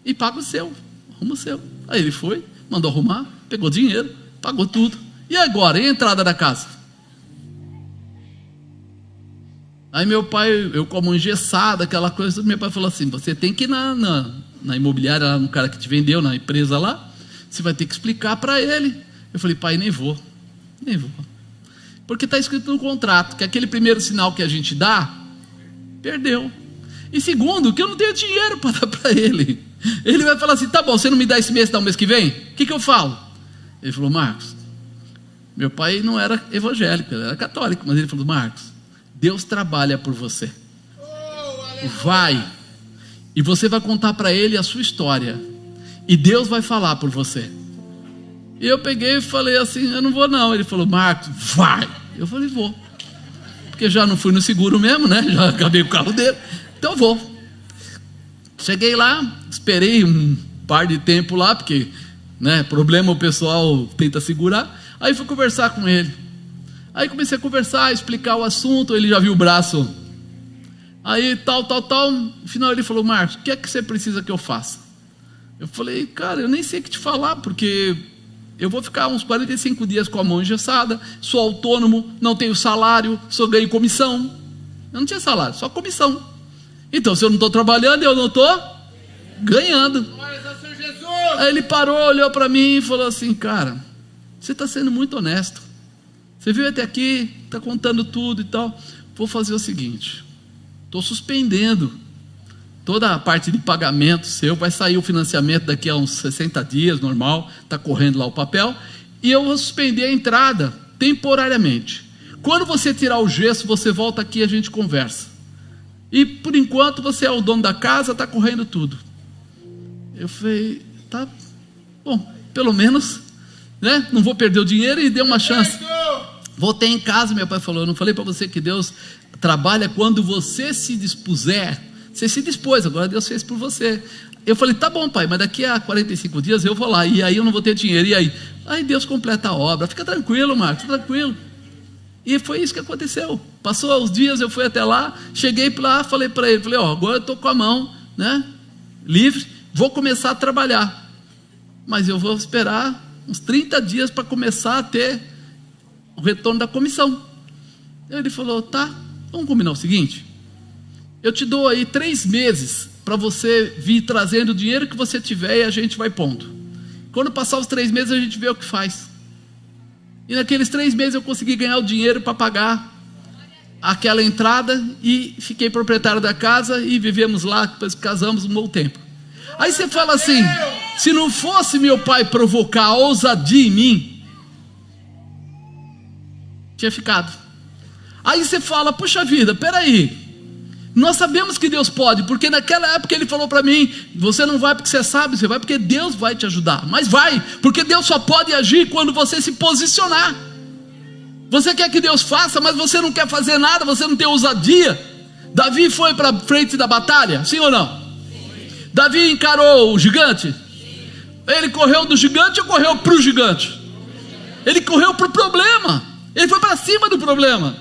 e paga o seu, arruma o seu. Aí ele foi, mandou arrumar, pegou dinheiro, pagou tudo. E agora? E a entrada da casa? Aí meu pai, eu como engessado, aquela coisa, meu pai falou assim: você tem que ir na imobiliária, lá no cara que te vendeu, na empresa lá, você vai ter que explicar para ele. Eu falei: pai, nem vou. Porque está escrito no contrato que aquele primeiro sinal que a gente dá, perdeu. E segundo, que eu não tenho dinheiro para dar para ele. Ele vai falar assim: tá bom, você não me dá esse mês, dá o mês que vem? O que eu falo? Ele falou: Marcos, meu pai não era evangélico, ele era católico, mas ele falou: Marcos, Deus trabalha por você. Vai. E você vai contar para ele a sua história. E Deus vai falar por você. E eu peguei e falei assim: eu não vou não. Ele falou: Marcos, vai. Eu falei: vou. Porque já não fui no seguro mesmo, né? Já acabei com o carro dele. Então eu vou. Cheguei lá, esperei um par de tempo lá, porque, né, problema o pessoal tenta segurar. Aí fui conversar com ele. Aí comecei a conversar, explicar o assunto. Ele já viu o braço. Aí tal. No final ele falou: Marcos, o que é que você precisa que eu faça? Eu falei: cara, eu nem sei o que te falar, porque eu vou ficar uns 45 dias com a mão engessada, sou autônomo, não tenho salário, só ganho comissão. Eu não tinha salário, só comissão. Então, se eu não estou trabalhando, eu não estou ganhando. Aí ele parou, olhou para mim e falou assim: cara, você está sendo muito honesto. Você veio até aqui, está contando tudo e tal. Vou fazer o seguinte: estou suspendendo toda a parte de pagamento seu, vai sair o financiamento daqui a uns 60 dias, normal, está correndo lá o papel, e eu vou suspender a entrada temporariamente. Quando você tirar o gesso, você volta aqui e a gente conversa. E por enquanto você é o dono da casa, está correndo tudo. Eu falei: tá bom, pelo menos, né? Não vou perder o dinheiro e dei uma chance. Voltei em casa, meu pai falou: eu não falei para você que Deus trabalha quando você se dispuser? Você se dispôs, agora Deus fez por você. Eu falei: tá bom, pai, mas daqui a 45 dias eu vou lá, e aí eu não vou ter dinheiro, e aí? Aí Deus completa a obra. Fica tranquilo, Marcos, tranquilo. E foi isso que aconteceu. Passou os dias, eu fui até lá, cheguei lá, falei para ele, falei: ó, agora eu estou com a mão, né, livre, vou começar a trabalhar, mas eu vou esperar uns 30 dias para começar a ter o retorno da comissão. Ele falou: tá, vamos combinar o seguinte, eu te dou aí 3 meses para você vir trazendo o dinheiro que você tiver e a gente vai pondo. Quando passar os 3 meses a gente vê o que faz. E naqueles 3 meses eu consegui ganhar o dinheiro para pagar aquela entrada e fiquei proprietário da casa e vivemos lá, depois casamos um bom tempo. Aí você fala assim: se não fosse meu pai provocar a ousadia em mim, tinha ficado. Aí você fala: puxa vida, peraí, nós sabemos que Deus pode, porque naquela época ele falou para mim: você não vai porque você sabe, você vai porque Deus vai te ajudar. Mas vai, porque Deus só pode agir quando você se posicionar. Você quer que Deus faça, mas você não quer fazer nada, você não tem ousadia. Davi foi para frente da batalha, sim ou não? Sim. Davi encarou o gigante? Sim. Ele correu do gigante ou correu para o gigante? Ele correu para o problema, ele foi para cima do problema.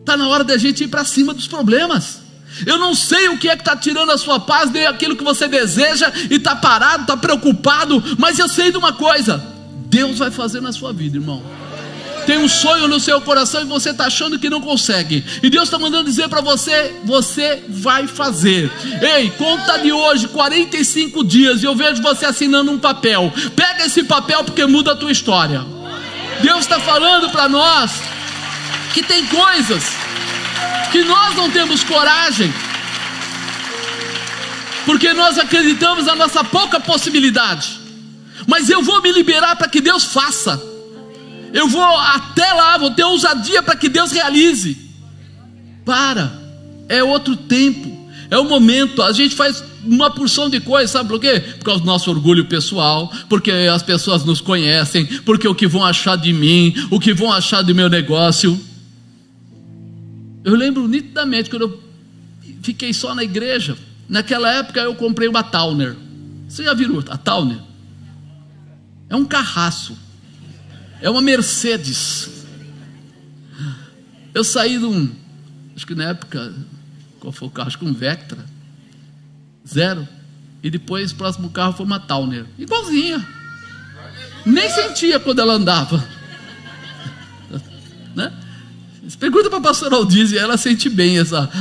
Está na hora da gente ir para cima dos problemas. Eu não sei o que é que está tirando a sua paz, nem aquilo que você deseja, e está parado, está preocupado, mas eu sei de uma coisa: Deus vai fazer na sua vida, irmão. tem um sonho no seu coração e você está achando que não consegue, e Deus está mandando dizer para você: você vai fazer. Ei, conta de hoje 45 dias e eu vejo você assinando um papel. Pega esse papel, porque muda a tua história. Deus está falando para nós que tem coisas que nós não temos coragem, porque nós acreditamos na nossa pouca possibilidade. Mas eu vou me liberar para que Deus faça. Eu vou até lá, vou ter ousadia para que Deus realize. É outro tempo, é o momento. A gente faz uma porção de coisas, sabe por quê? Por causa do nosso orgulho pessoal, porque as pessoas nos conhecem, porque o que vão achar de mim, o que vão achar do meu negócio. Eu lembro nitidamente quando eu fiquei só na igreja. Naquela época eu comprei uma Towner. Você já viu a Towner? É um carraço, é uma Mercedes. Eu saí de um, acho que na época, qual foi o carro? Acho que um Vectra zero, e depois o próximo carro foi uma Towner, igualzinha. Nem sentia quando ela andava, né? Pergunta para a pastora Aldize, ela sente bem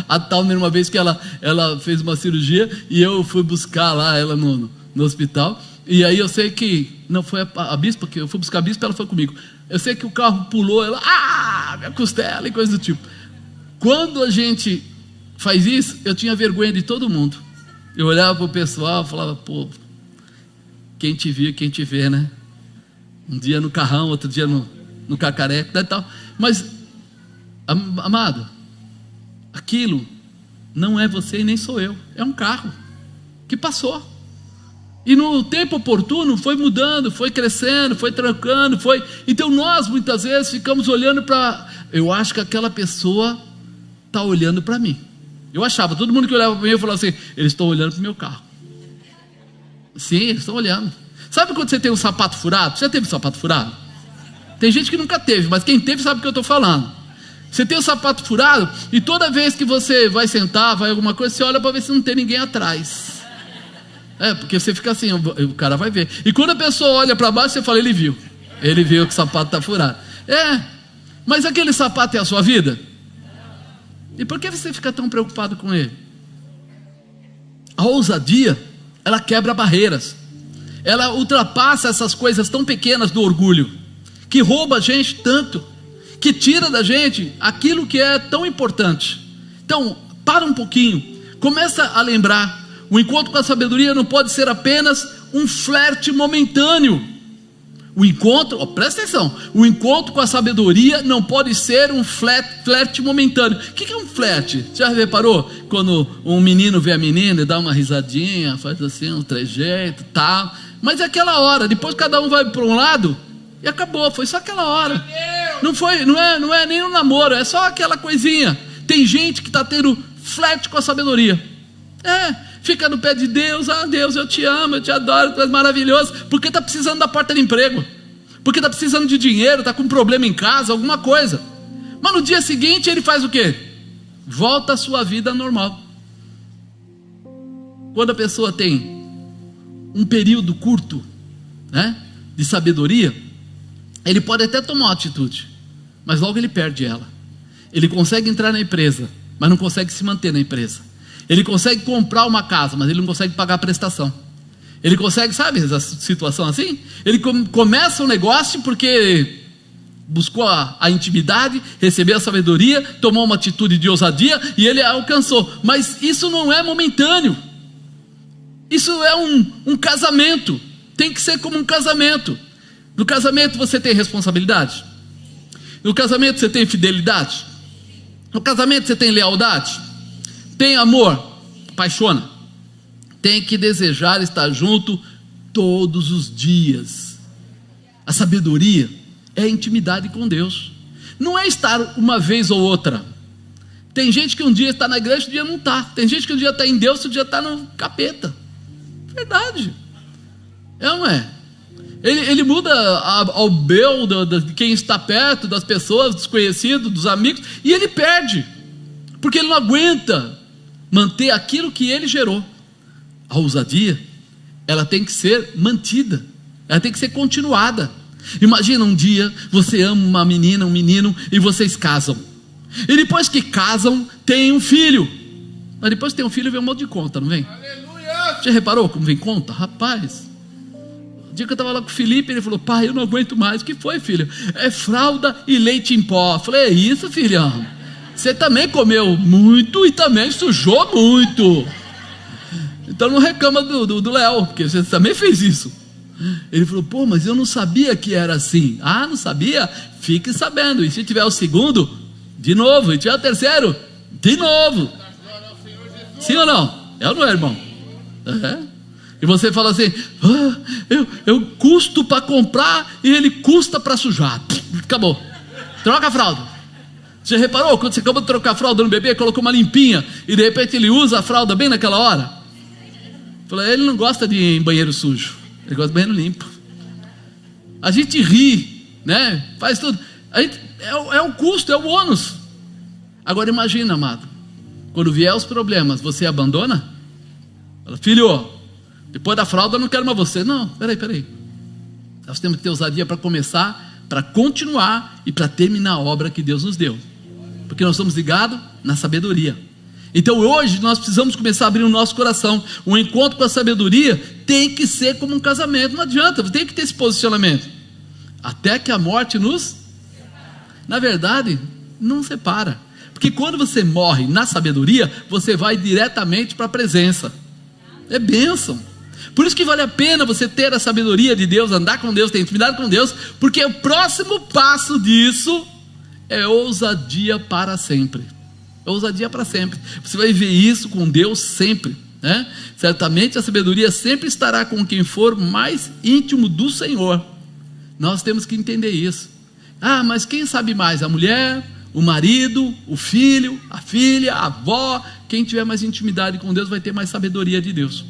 a Towner. Uma vez que ela fez uma cirurgia e eu fui buscar lá ela no hospital, e aí eu sei que, não foi a bispa, que eu fui buscar a bispa, ela foi comigo. Eu sei que o carro pulou, ela, minha costela e coisa do tipo. Quando a gente faz isso, eu tinha vergonha de todo mundo. Eu olhava para o pessoal e falava: pô, quem te viu, quem te vê, né? Um dia no carrão, outro dia no cacareco e tal. Mas, amado, aquilo não é você e nem sou eu, é um carro que passou, e no tempo oportuno foi mudando, foi crescendo, foi trancando, então nós muitas vezes ficamos olhando para, eu acho que aquela pessoa está olhando para mim. Eu achava, todo mundo que olhava para mim, eu falava assim: eles estão olhando para o meu carro. Sim, eles estão olhando. Sabe quando você tem um sapato furado? Você já teve um sapato furado? Tem gente que nunca teve, mas quem teve sabe o que eu estou falando. Você tem o sapato furado, e toda vez que você vai sentar, vai alguma coisa, você olha para ver se não tem ninguém atrás. Porque você fica assim, o cara vai ver. E quando a pessoa olha para baixo, você fala: ele viu que o sapato está furado. Mas aquele sapato é a sua vida? E por que você fica tão preocupado com ele? A ousadia, ela quebra barreiras, ela ultrapassa essas coisas tão pequenas do orgulho, que rouba a gente tanto, que tira da gente aquilo que é tão importante. Então, para um pouquinho, começa a lembrar: o encontro com a sabedoria não pode ser apenas um flerte momentâneo. Presta atenção, o encontro com a sabedoria não pode ser um flerte momentâneo. O que é um flerte? Já reparou? Quando um menino vê a menina e dá uma risadinha, faz assim um trejeito, tal, mas é aquela hora, depois cada um vai para um lado e acabou, foi só aquela hora. Não é nem um namoro, é só aquela coisinha. Tem gente que está tendo flerte com a sabedoria, fica no pé de Deus: Deus, eu te amo, eu te adoro, tu és maravilhoso, porque está precisando da porta de emprego, porque está precisando de dinheiro, está com um problema em casa, alguma coisa. Mas no dia seguinte ele faz o quê? Volta à sua vida normal. Quando a pessoa tem um período curto, de sabedoria, ele pode até tomar uma atitude, mas logo ele perde ela. Ele consegue entrar na empresa, mas não consegue se manter na empresa. Ele consegue comprar uma casa, mas ele não consegue pagar a prestação. Ele consegue, sabe essa situação assim? Ele começa um negócio porque buscou a intimidade, recebeu a sabedoria, tomou uma atitude de ousadia e ele alcançou. Mas isso não é momentâneo. Isso é um casamento. Tem que ser como um casamento. No casamento você tem responsabilidade. No casamento você tem fidelidade. No casamento você tem lealdade. Tem amor, apaixona. Tem que desejar estar junto todos os dias. A sabedoria é intimidade com Deus. Não é estar uma vez ou outra. Tem gente que um dia está na igreja, outro dia não está. Tem gente que um dia está em Deus, outro dia está no capeta. Verdade. Não é? Ele muda ao bel de quem está perto, das pessoas, dos conhecidos, dos amigos, e ele perde, porque ele não aguenta manter aquilo que ele gerou. A ousadia, ela tem que ser mantida, ela tem que ser continuada. Imagina um dia você ama uma menina, um menino, e vocês casam. E depois que casam, tem um filho. Mas depois que tem um filho, vem um monte de conta, não vem? Aleluia! Já reparou como vem conta? Rapaz, o dia que eu estava lá com o Felipe, ele falou: pai, eu não aguento mais. O que foi, filho? É fralda e leite em pó. Eu falei: é isso, filhão? Você também comeu muito e também sujou muito. Então não reclama do Léo, porque você também fez isso. Ele falou: pô, mas eu não sabia que era assim. Ah, não sabia? Fique sabendo. E se tiver o segundo, de novo. E tiver o terceiro, de novo. Sim ou não? É ou não é, irmão? É. E você fala assim: eu custo para comprar e ele custa para sujar. Acabou. Troca a fralda. Você reparou? Quando você acabou de trocar a fralda no bebê, colocou uma limpinha e de repente ele usa a fralda bem naquela hora. Falei: ele não gosta de ir em banheiro sujo, ele gosta de banheiro limpo. A gente ri, né? Faz tudo. É um custo, é um ônus. Agora imagina, amado, quando vier os problemas, você abandona? Fala: filho, depois da fralda eu não quero mais você. Não, peraí. Nós temos que ter ousadia para começar, para continuar e para terminar a obra que Deus nos deu. Porque nós estamos ligados na sabedoria. Então hoje nós precisamos começar a abrir o nosso coração. Um encontro com a sabedoria tem que ser como um casamento. Não adianta, tem que ter esse posicionamento. Até que a morte nos... Na verdade, não separa. Porque quando você morre na sabedoria, você vai diretamente para a presença. É bênção. Por isso que vale a pena você ter a sabedoria de Deus, andar com Deus, ter intimidade com Deus, porque o próximo passo disso é ousadia para sempre. Ousadia para sempre. Você vai ver isso com Deus sempre, né? Certamente a sabedoria sempre estará com quem for mais íntimo do Senhor. Nós temos que entender isso. Ah, mas quem sabe mais? A mulher, o marido, o filho, a filha, a avó. Quem tiver mais intimidade com Deus vai ter mais sabedoria de Deus.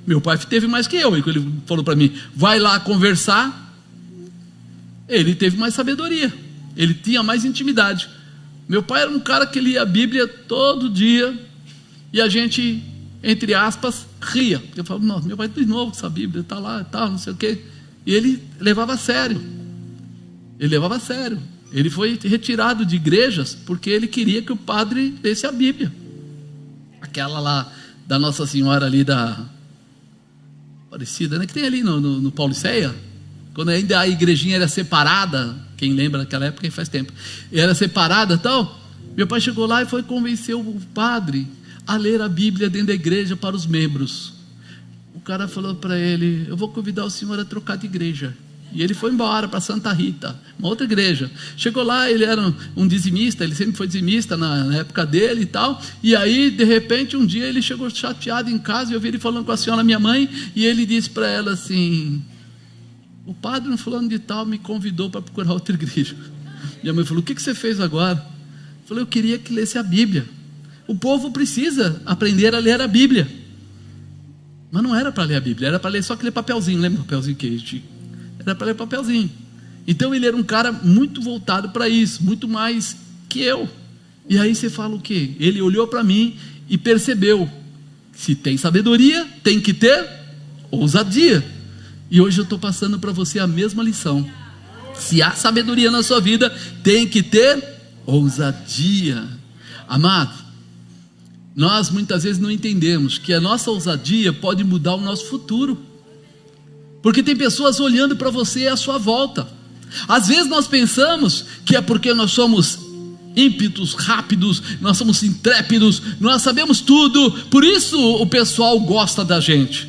Meu pai teve mais que eu. Ele falou para mim: vai lá conversar. Ele teve mais sabedoria, ele tinha mais intimidade. Meu pai era um cara que lia a Bíblia todo dia, e a gente, entre aspas, ria. Eu falava: não, meu pai de novo com essa Bíblia, está lá, tal, não sei o quê. E ele levava a sério. Ele foi retirado de igrejas porque ele queria que o padre lesse a Bíblia. Aquela lá da Nossa Senhora ali da Aparecida, né, que tem ali no Pauliceia, quando ainda a igrejinha era separada. Quem lembra daquela época, faz tempo, era separada e tal. Meu pai chegou lá e foi convencer o padre a ler a Bíblia dentro da igreja para os membros. O cara falou para ele: eu vou convidar o senhor a trocar de igreja. E ele foi embora para Santa Rita, uma outra igreja. Chegou lá, ele era um dizimista, ele sempre foi dizimista na época dele e tal. E aí, de repente, um dia ele chegou chateado em casa, e eu vi ele falando com a senhora, minha mãe, e ele disse para ela assim: o padre no fulano de tal me convidou para procurar outra igreja. Minha mãe falou: o que você fez agora? Eu falei: eu queria que lesse a Bíblia. O povo precisa aprender a ler a Bíblia. Mas não era para ler a Bíblia, era para ler só aquele papelzinho. Lembra o papelzinho que a gente... Era para ler papelzinho. Então ele era um cara muito voltado para isso, muito mais que eu. E aí você fala o quê? Ele olhou para mim e percebeu: se tem sabedoria, tem que ter ousadia. E hoje eu estou passando para você a mesma lição. Se há sabedoria na sua vida, tem que ter ousadia. Amado, nós muitas vezes não entendemos que a nossa ousadia pode mudar o nosso futuro. Porque tem pessoas olhando para você à sua volta. Às vezes nós pensamos que é porque nós somos ímpetos, rápidos, nós somos intrépidos, nós sabemos tudo, por isso o pessoal gosta da gente.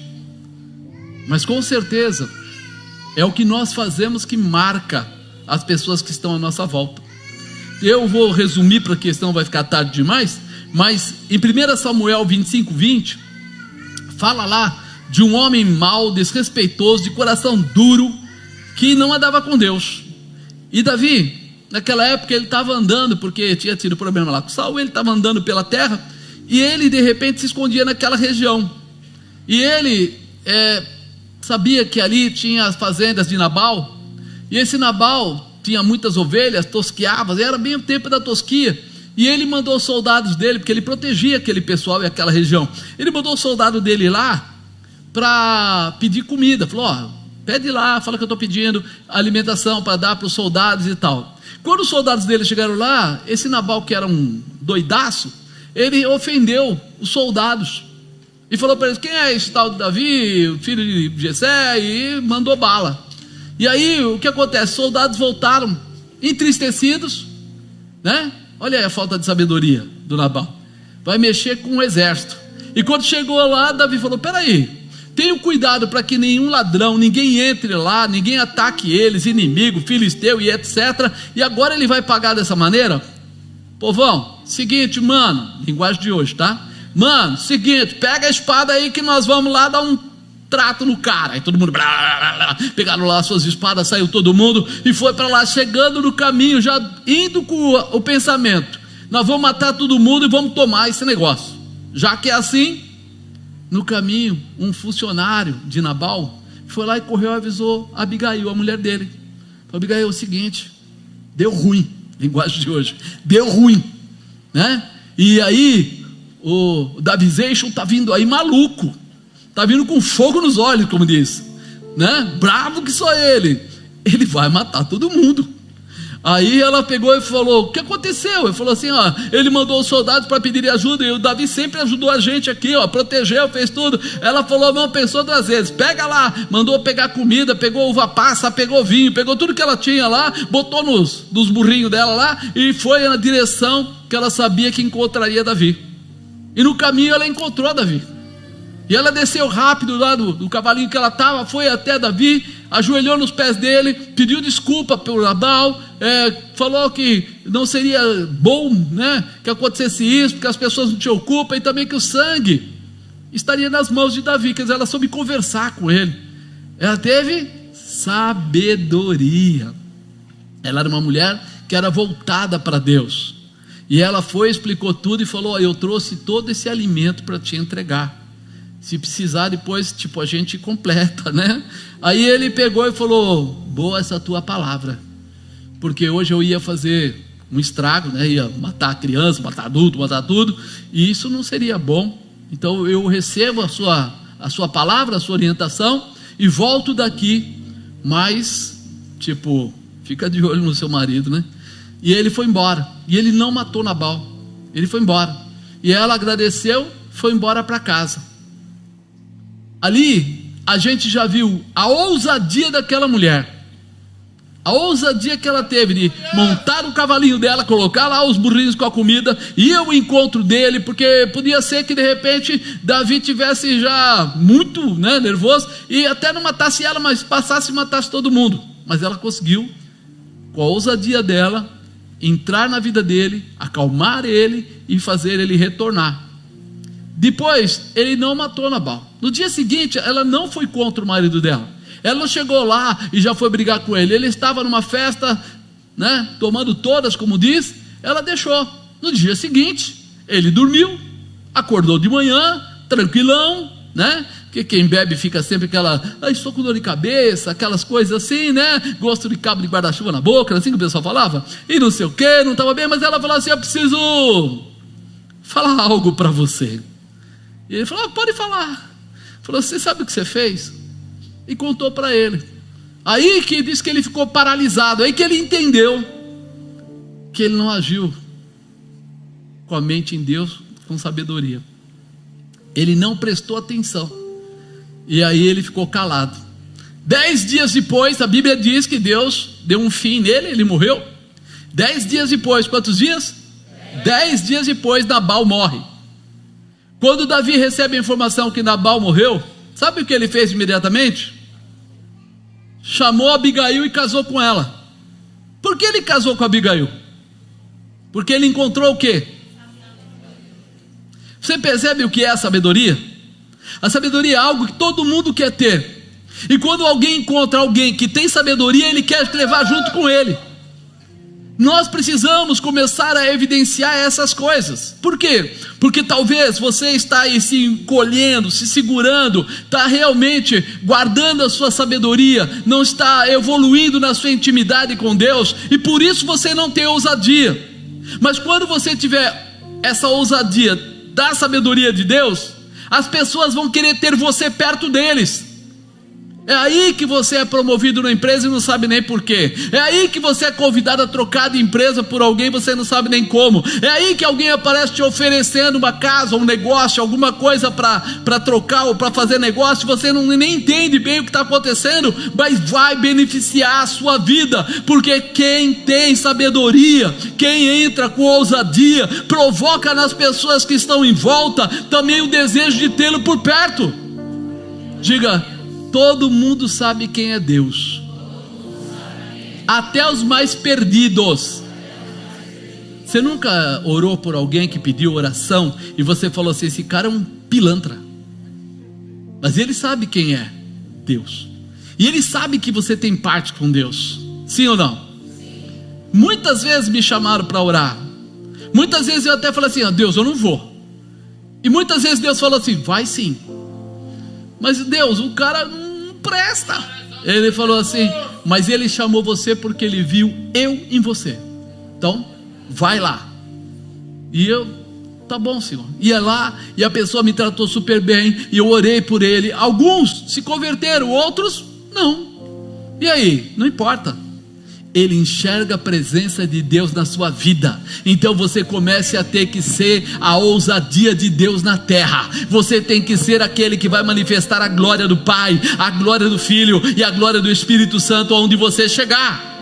Mas com certeza é o que nós fazemos que marca as pessoas que estão à nossa volta. Eu vou resumir, porque senão vai ficar tarde demais. Mas em 1 Samuel 25:20 fala lá de um homem mau, desrespeitoso, de coração duro, que não andava com Deus. E Davi, naquela época, ele estava andando, porque tinha tido problema lá com Saul, ele estava andando pela terra, e ele de repente se escondia naquela região. E ele sabia que ali tinha as fazendas de Nabal, e esse Nabal tinha muitas ovelhas, tosqueava, era bem o tempo da tosquia. E ele mandou os soldados dele, porque ele protegia aquele pessoal e aquela região. Ele mandou o soldado dele lá para pedir comida. Falou: pede lá, fala que eu estou pedindo alimentação para dar para os soldados e tal. Quando os soldados dele chegaram lá, esse Nabal, que era um doidaço, ele ofendeu os soldados e falou para eles: quem é esse tal de Davi, o filho de Jessé? E mandou bala. E aí o que acontece? Os soldados voltaram entristecidos, né? Olha aí a falta de sabedoria do Nabal. Vai mexer com o exército. E quando chegou lá, Davi falou: peraí, tenha cuidado para que nenhum ladrão, ninguém entre lá, ninguém ataque eles, inimigo, filisteu e etc. E agora ele vai pagar dessa maneira? Povão, seguinte, mano, linguagem de hoje, tá? Mano, seguinte, pega a espada aí que nós vamos lá dar um trato no cara. Aí todo mundo pegaram lá suas espadas, saiu todo mundo e foi para lá. Chegando no caminho, já indo com o pensamento: nós vamos matar todo mundo e vamos tomar esse negócio. Já que é assim, no caminho, um funcionário de Nabal foi lá e correu e avisou a Abigail, a mulher dele. Falou: Abigail, é o seguinte, deu ruim, linguagem de hoje, deu ruim, né? E aí o Davization está vindo aí maluco, está vindo com fogo nos olhos, como diz, né? Bravo que só ele vai matar todo mundo. Aí ela pegou e falou: o que aconteceu? Ele falou assim: ó, ele mandou os soldados para pedir ajuda, e o Davi sempre ajudou a gente aqui, ó, protegeu, fez tudo. Ela falou: não, pensou 2 vezes, pega lá, mandou pegar comida, pegou uva passa, pegou vinho, pegou tudo que ela tinha lá, botou nos burrinhos dela lá, e foi na direção que ela sabia que encontraria Davi. E no caminho ela encontrou Davi, e ela desceu rápido lá do cavalinho que ela estava, foi até Davi, ajoelhou nos pés dele, pediu desculpa pelo Nabal, falou que não seria bom, né, que acontecesse isso, porque as pessoas não te ocupam, e também que o sangue estaria nas mãos de Davi. Quer dizer, ela soube conversar com ele, ela teve sabedoria, ela era uma mulher que era voltada para Deus, e ela foi, explicou tudo e falou: eu trouxe todo esse alimento para te entregar, se precisar depois, tipo, a gente completa, né? Aí ele pegou e falou: boa essa tua palavra, porque hoje eu ia fazer um estrago, né? Ia matar criança, matar adulto, matar tudo, e isso não seria bom. Então eu recebo a sua palavra, a sua orientação, e volto daqui, mas, tipo, fica de olho no seu marido, né? E ele foi embora, e ele não matou Nabal, ele foi embora, e ela agradeceu, foi embora para casa. Ali a gente já viu a ousadia daquela mulher, a ousadia que ela teve de montar o cavalinho dela, colocar lá os burrinhos com a comida, ir ao encontro dele, porque podia ser que de repente Davi tivesse já muito, né, nervoso, e até não matasse ela, mas passasse e matasse todo mundo. Mas ela conseguiu, com a ousadia dela, entrar na vida dele, acalmar ele e fazer ele retornar. Depois ele não matou Nabal. No dia seguinte ela não foi contra o marido dela, ela não chegou lá e já foi brigar com ele. Ele estava numa festa, né, tomando todas, como diz, ela deixou. No dia seguinte ele dormiu, acordou de manhã, tranquilão, né? Que quem bebe fica sempre aquela: ai, estou com dor de cabeça, aquelas coisas assim, né? Gosto de cabo de guarda-chuva na boca, assim que o pessoal falava, e não sei o que, não estava bem. Mas ela falou assim: eu preciso falar algo para você. E ele falou: pode falar. Falou: você sabe o que você fez? E contou para ele. Aí que diz que ele ficou paralisado, aí que ele entendeu que ele não agiu com a mente em Deus, com sabedoria. Ele não prestou atenção, e aí ele ficou calado. 10 dias depois, a Bíblia diz que Deus deu um fim nele, ele morreu. 10 dias depois, quantos dias? 10 dias depois, Nabal morre. Quando Davi recebe a informação que Nabal morreu, sabe o que ele fez imediatamente? Chamou Abigail e casou com ela. Por que ele casou com Abigail? Porque ele encontrou o quê? Você percebe o que é a sabedoria? A sabedoria é algo que todo mundo quer ter, e quando alguém encontra alguém que tem sabedoria, ele quer te levar junto com ele. Nós precisamos começar a evidenciar essas coisas. Por quê? Porque talvez você está aí se encolhendo, se segurando, está realmente guardando a sua sabedoria, não está evoluindo na sua intimidade com Deus, e por isso você não tem ousadia. Mas quando você tiver essa ousadia da sabedoria de Deus, as pessoas vão querer ter você perto deles. É aí que você é promovido na empresa e não sabe nem por quê. É aí que você é convidado a trocar de empresa por alguém, você não sabe nem como. É aí que alguém aparece te oferecendo uma casa, um negócio, alguma coisa para trocar ou para fazer negócio. Você nem entende bem o que está acontecendo, mas vai beneficiar a sua vida. Porque quem tem sabedoria, quem entra com ousadia, provoca nas pessoas que estão em volta também o desejo de tê-lo por perto. Diga: todo mundo sabe quem é Deus, até os mais perdidos. Você nunca orou por alguém que pediu oração e você falou assim: esse cara é um pilantra, mas ele sabe quem é Deus, e ele sabe que você tem parte com Deus, sim ou não? Sim. Muitas vezes me chamaram para orar, muitas vezes eu até falei assim: Deus, eu não vou. E muitas vezes Deus falou assim: vai sim. Mas Deus, o cara não presta. Ele falou assim: mas ele chamou você porque ele viu eu em você, então vai lá. E eu: tá bom, Senhor. Ia lá e a pessoa me tratou super bem, e eu orei por ele. Alguns se converteram, outros não. E aí? Não importa. Ele enxerga a presença de Deus na sua vida. Então você comece a ter que ser a ousadia de Deus na terra. Você tem que ser aquele que vai manifestar a glória do Pai, a glória do Filho e a glória do Espírito Santo onde você chegar.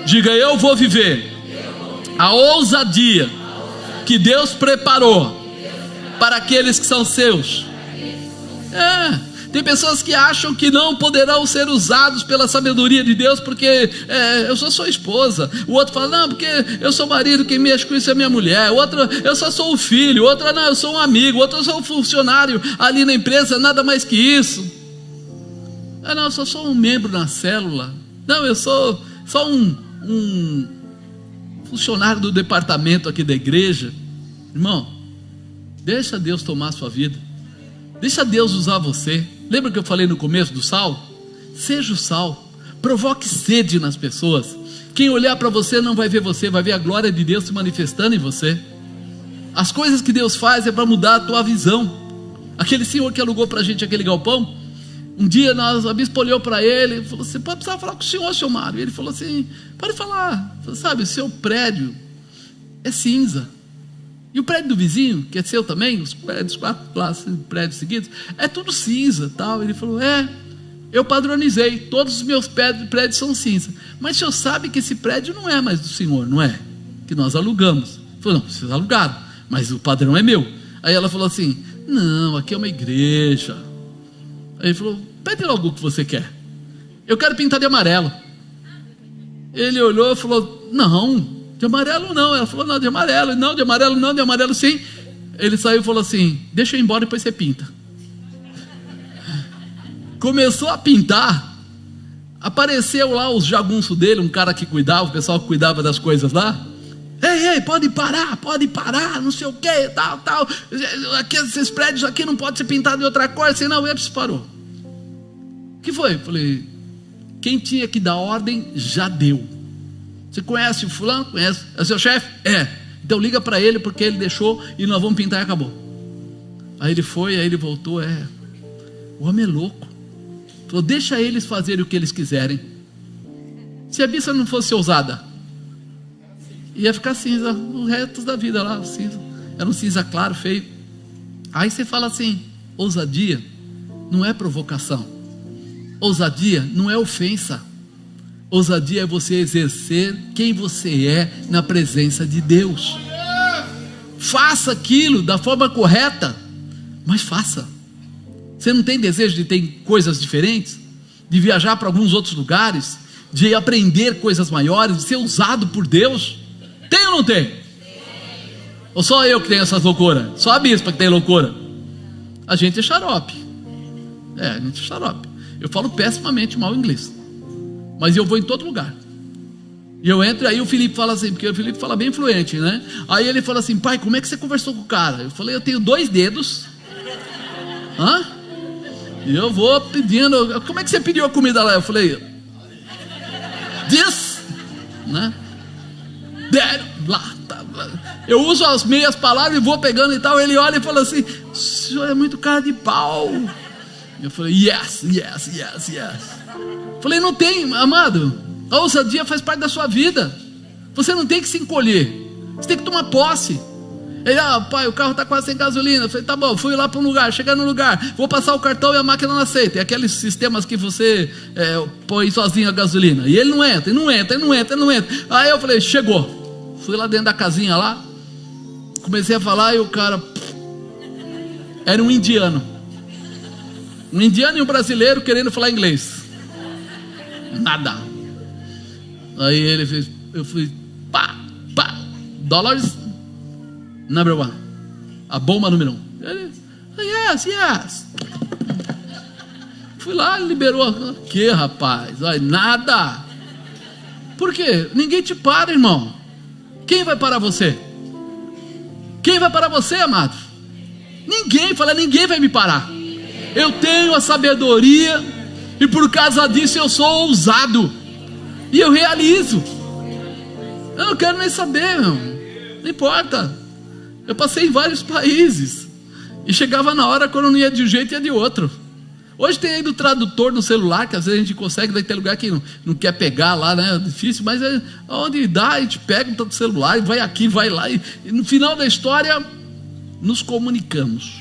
Diga: eu vou viver a ousadia que Deus preparou para aqueles que são seus. Tem pessoas que acham que não poderão ser usados pela sabedoria de Deus, porque eu só sou esposa. O outro fala: não, porque eu sou marido, quem mexe com isso é minha mulher. O outro: eu só sou o filho. O outro: não, eu sou um amigo. O outro: eu sou um funcionário ali na empresa, nada mais que isso. Não, eu só sou um membro na célula. Não, eu sou só um funcionário do departamento aqui da igreja. Irmão, deixa Deus tomar a sua vida. Deixa Deus usar você. Lembra que eu falei no começo do sal? Seja o sal, provoque sede nas pessoas. Quem olhar para você não vai ver você, vai ver a glória de Deus se manifestando em você. As coisas que Deus faz é para mudar a tua visão. Aquele senhor que alugou para a gente aquele galpão, um dia a bispo olhou para ele e falou: você pode precisar falar com o senhor, seu Mário. Ele falou assim: pode falar. Sabe, o seu prédio é cinza, e o prédio do vizinho, que é seu também, os prédios, 4 prédios seguidos, é tudo cinza, tal. Ele falou: eu padronizei, todos os meus prédios são cinza. Mas o senhor sabe que esse prédio não é mais do senhor, não é? Que nós alugamos. Ele falou: não, vocês alugaram, mas o padrão é meu. Aí ela falou assim: não, aqui é uma igreja. Aí ele falou: pede logo o que você quer. Eu quero pintar de amarelo. Ele olhou e falou: não, de amarelo não. Ela falou: não, de amarelo. Não, de amarelo não, de amarelo sim. Ele saiu e falou assim: deixa eu ir embora, depois você pinta. Começou a pintar. Apareceu lá os jagunços dele, um cara que cuidava, o pessoal que cuidava das coisas lá. Ei, pode parar, não sei o que, tal. Aqui, esses prédios aqui não podem ser pintados de outra cor, senão ele parou. O que foi? Eu falei: quem tinha que dar ordem já deu. Você conhece o fulano? Conhece? É seu chefe? Então liga para ele, porque ele deixou e nós vamos pintar e acabou. Aí ele foi, aí ele voltou. O homem é louco. Falou: deixa eles fazerem o que eles quiserem. Se a bicha não fosse ousada, ia ficar cinza o resto da vida lá, cinza. Era um cinza claro, feio. Aí você fala assim: ousadia não é provocação, ousadia não é ofensa. Ousadia é você exercer quem você é na presença de Deus. Faça aquilo da forma correta, mas faça. Você não tem desejo de ter coisas diferentes? De viajar para alguns outros lugares? De aprender coisas maiores? De ser usado por Deus? Tem ou não tem? Ou só eu que tenho essas loucuras? Só a bispa que tem loucura? A gente é xarope. A gente é xarope. Eu falo pessimamente mal inglês, mas eu vou em todo lugar. E eu entro, aí o Felipe fala assim, porque o Felipe fala bem fluente, né? Aí ele fala assim: pai, como é que você conversou com o cara? Eu falei: eu tenho 2 dedos. E eu vou pedindo. Como é que você pediu a comida lá? Eu falei: this, né? That, lá. Eu uso as meias palavras e vou pegando e tal. Ele olha e fala assim: o senhor é muito cara de pau. Eu falei, yes. Falei, não tem, amado. A ousadia faz parte da sua vida. Você não tem que se encolher. Você tem que tomar posse. Ele, pai, o carro está quase sem gasolina. Eu falei, tá bom, fui lá para um lugar, chegar no lugar, vou passar o cartão e a máquina não aceita. É aqueles sistemas que você põe sozinho a gasolina. E ele não entra. Aí eu falei, chegou. Fui lá dentro da casinha lá, comecei a falar e o cara era um indiano. Um indiano e um brasileiro querendo falar inglês. Nada. Aí ele fez, eu fui, pá, dólares, number one, a bomba número 1. Ele, yes. Fui lá, liberou. Que rapaz, olha, nada. Por quê? Ninguém te para, irmão. Quem vai parar você? Quem vai parar você, amado? Ninguém vai me parar. Eu tenho a sabedoria e por causa disso eu sou ousado e eu realizo. Eu não quero nem saber, meu. Não importa. Eu passei em vários países e chegava na hora, quando não ia de um jeito, ia de outro. Hoje tem aí do tradutor no celular, que às vezes a gente consegue, daí tem lugar que não quer pegar lá, né? É difícil, mas onde dá, a gente pega o celular e vai aqui, vai lá, e no final da história nos comunicamos.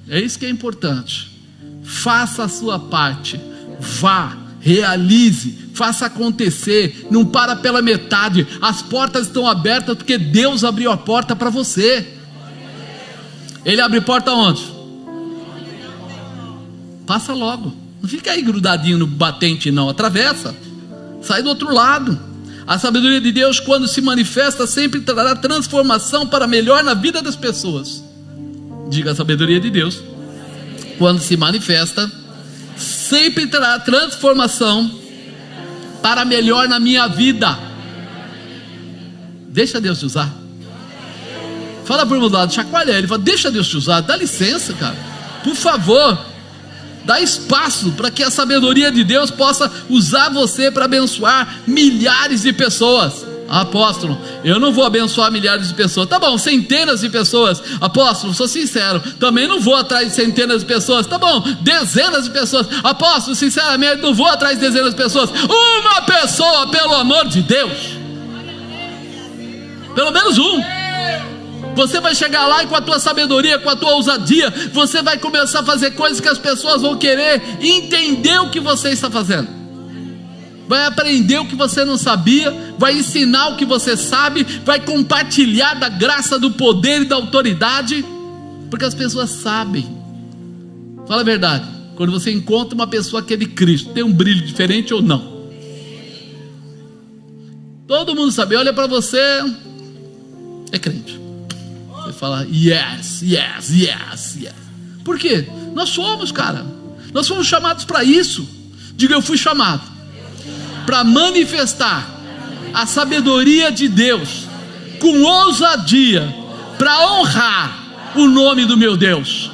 É isso que é importante. Faça a sua parte, vá, realize, faça acontecer, não para pela metade. As portas estão abertas porque Deus abriu a porta para você. Ele abre porta onde? Passa logo, não fica aí grudadinho no batente não, atravessa, sai do outro lado. A sabedoria de Deus, quando se manifesta, sempre trará transformação para melhor na vida das pessoas. Diga, a sabedoria de Deus, quando se manifesta, sempre trará transformação para melhor na minha vida. Deixa Deus te usar. Fala para o irmão do lado, chacoalha ele, fala, deixa Deus te usar, dá licença, cara, por favor. Dá espaço para que a sabedoria de Deus possa usar você para abençoar milhares de pessoas. Apóstolo, eu não vou abençoar milhares de pessoas. Tá bom, centenas de pessoas. Apóstolo, sou sincero, também não vou atrás de centenas de pessoas. Tá bom, dezenas de pessoas. Apóstolo, sinceramente, não vou atrás de dezenas de pessoas. Uma pessoa, pelo amor de Deus. Pelo menos um. Você vai chegar lá e com a tua sabedoria, com a tua ousadia, você vai começar a fazer coisas que as pessoas vão querer entender o que você está fazendo. Vai aprender o que você não sabia, vai ensinar o que você sabe, vai compartilhar da graça, do poder e da autoridade, porque as pessoas sabem. Fala a verdade, quando você encontra uma pessoa que é de Cristo, tem um brilho diferente ou não? Todo mundo sabe, olha para você, é crente. Você fala, yes. Por quê? Nós somos, cara. Nós fomos chamados para isso. Diga, eu fui chamado para manifestar a sabedoria de Deus com ousadia, para honrar o nome do meu Deus.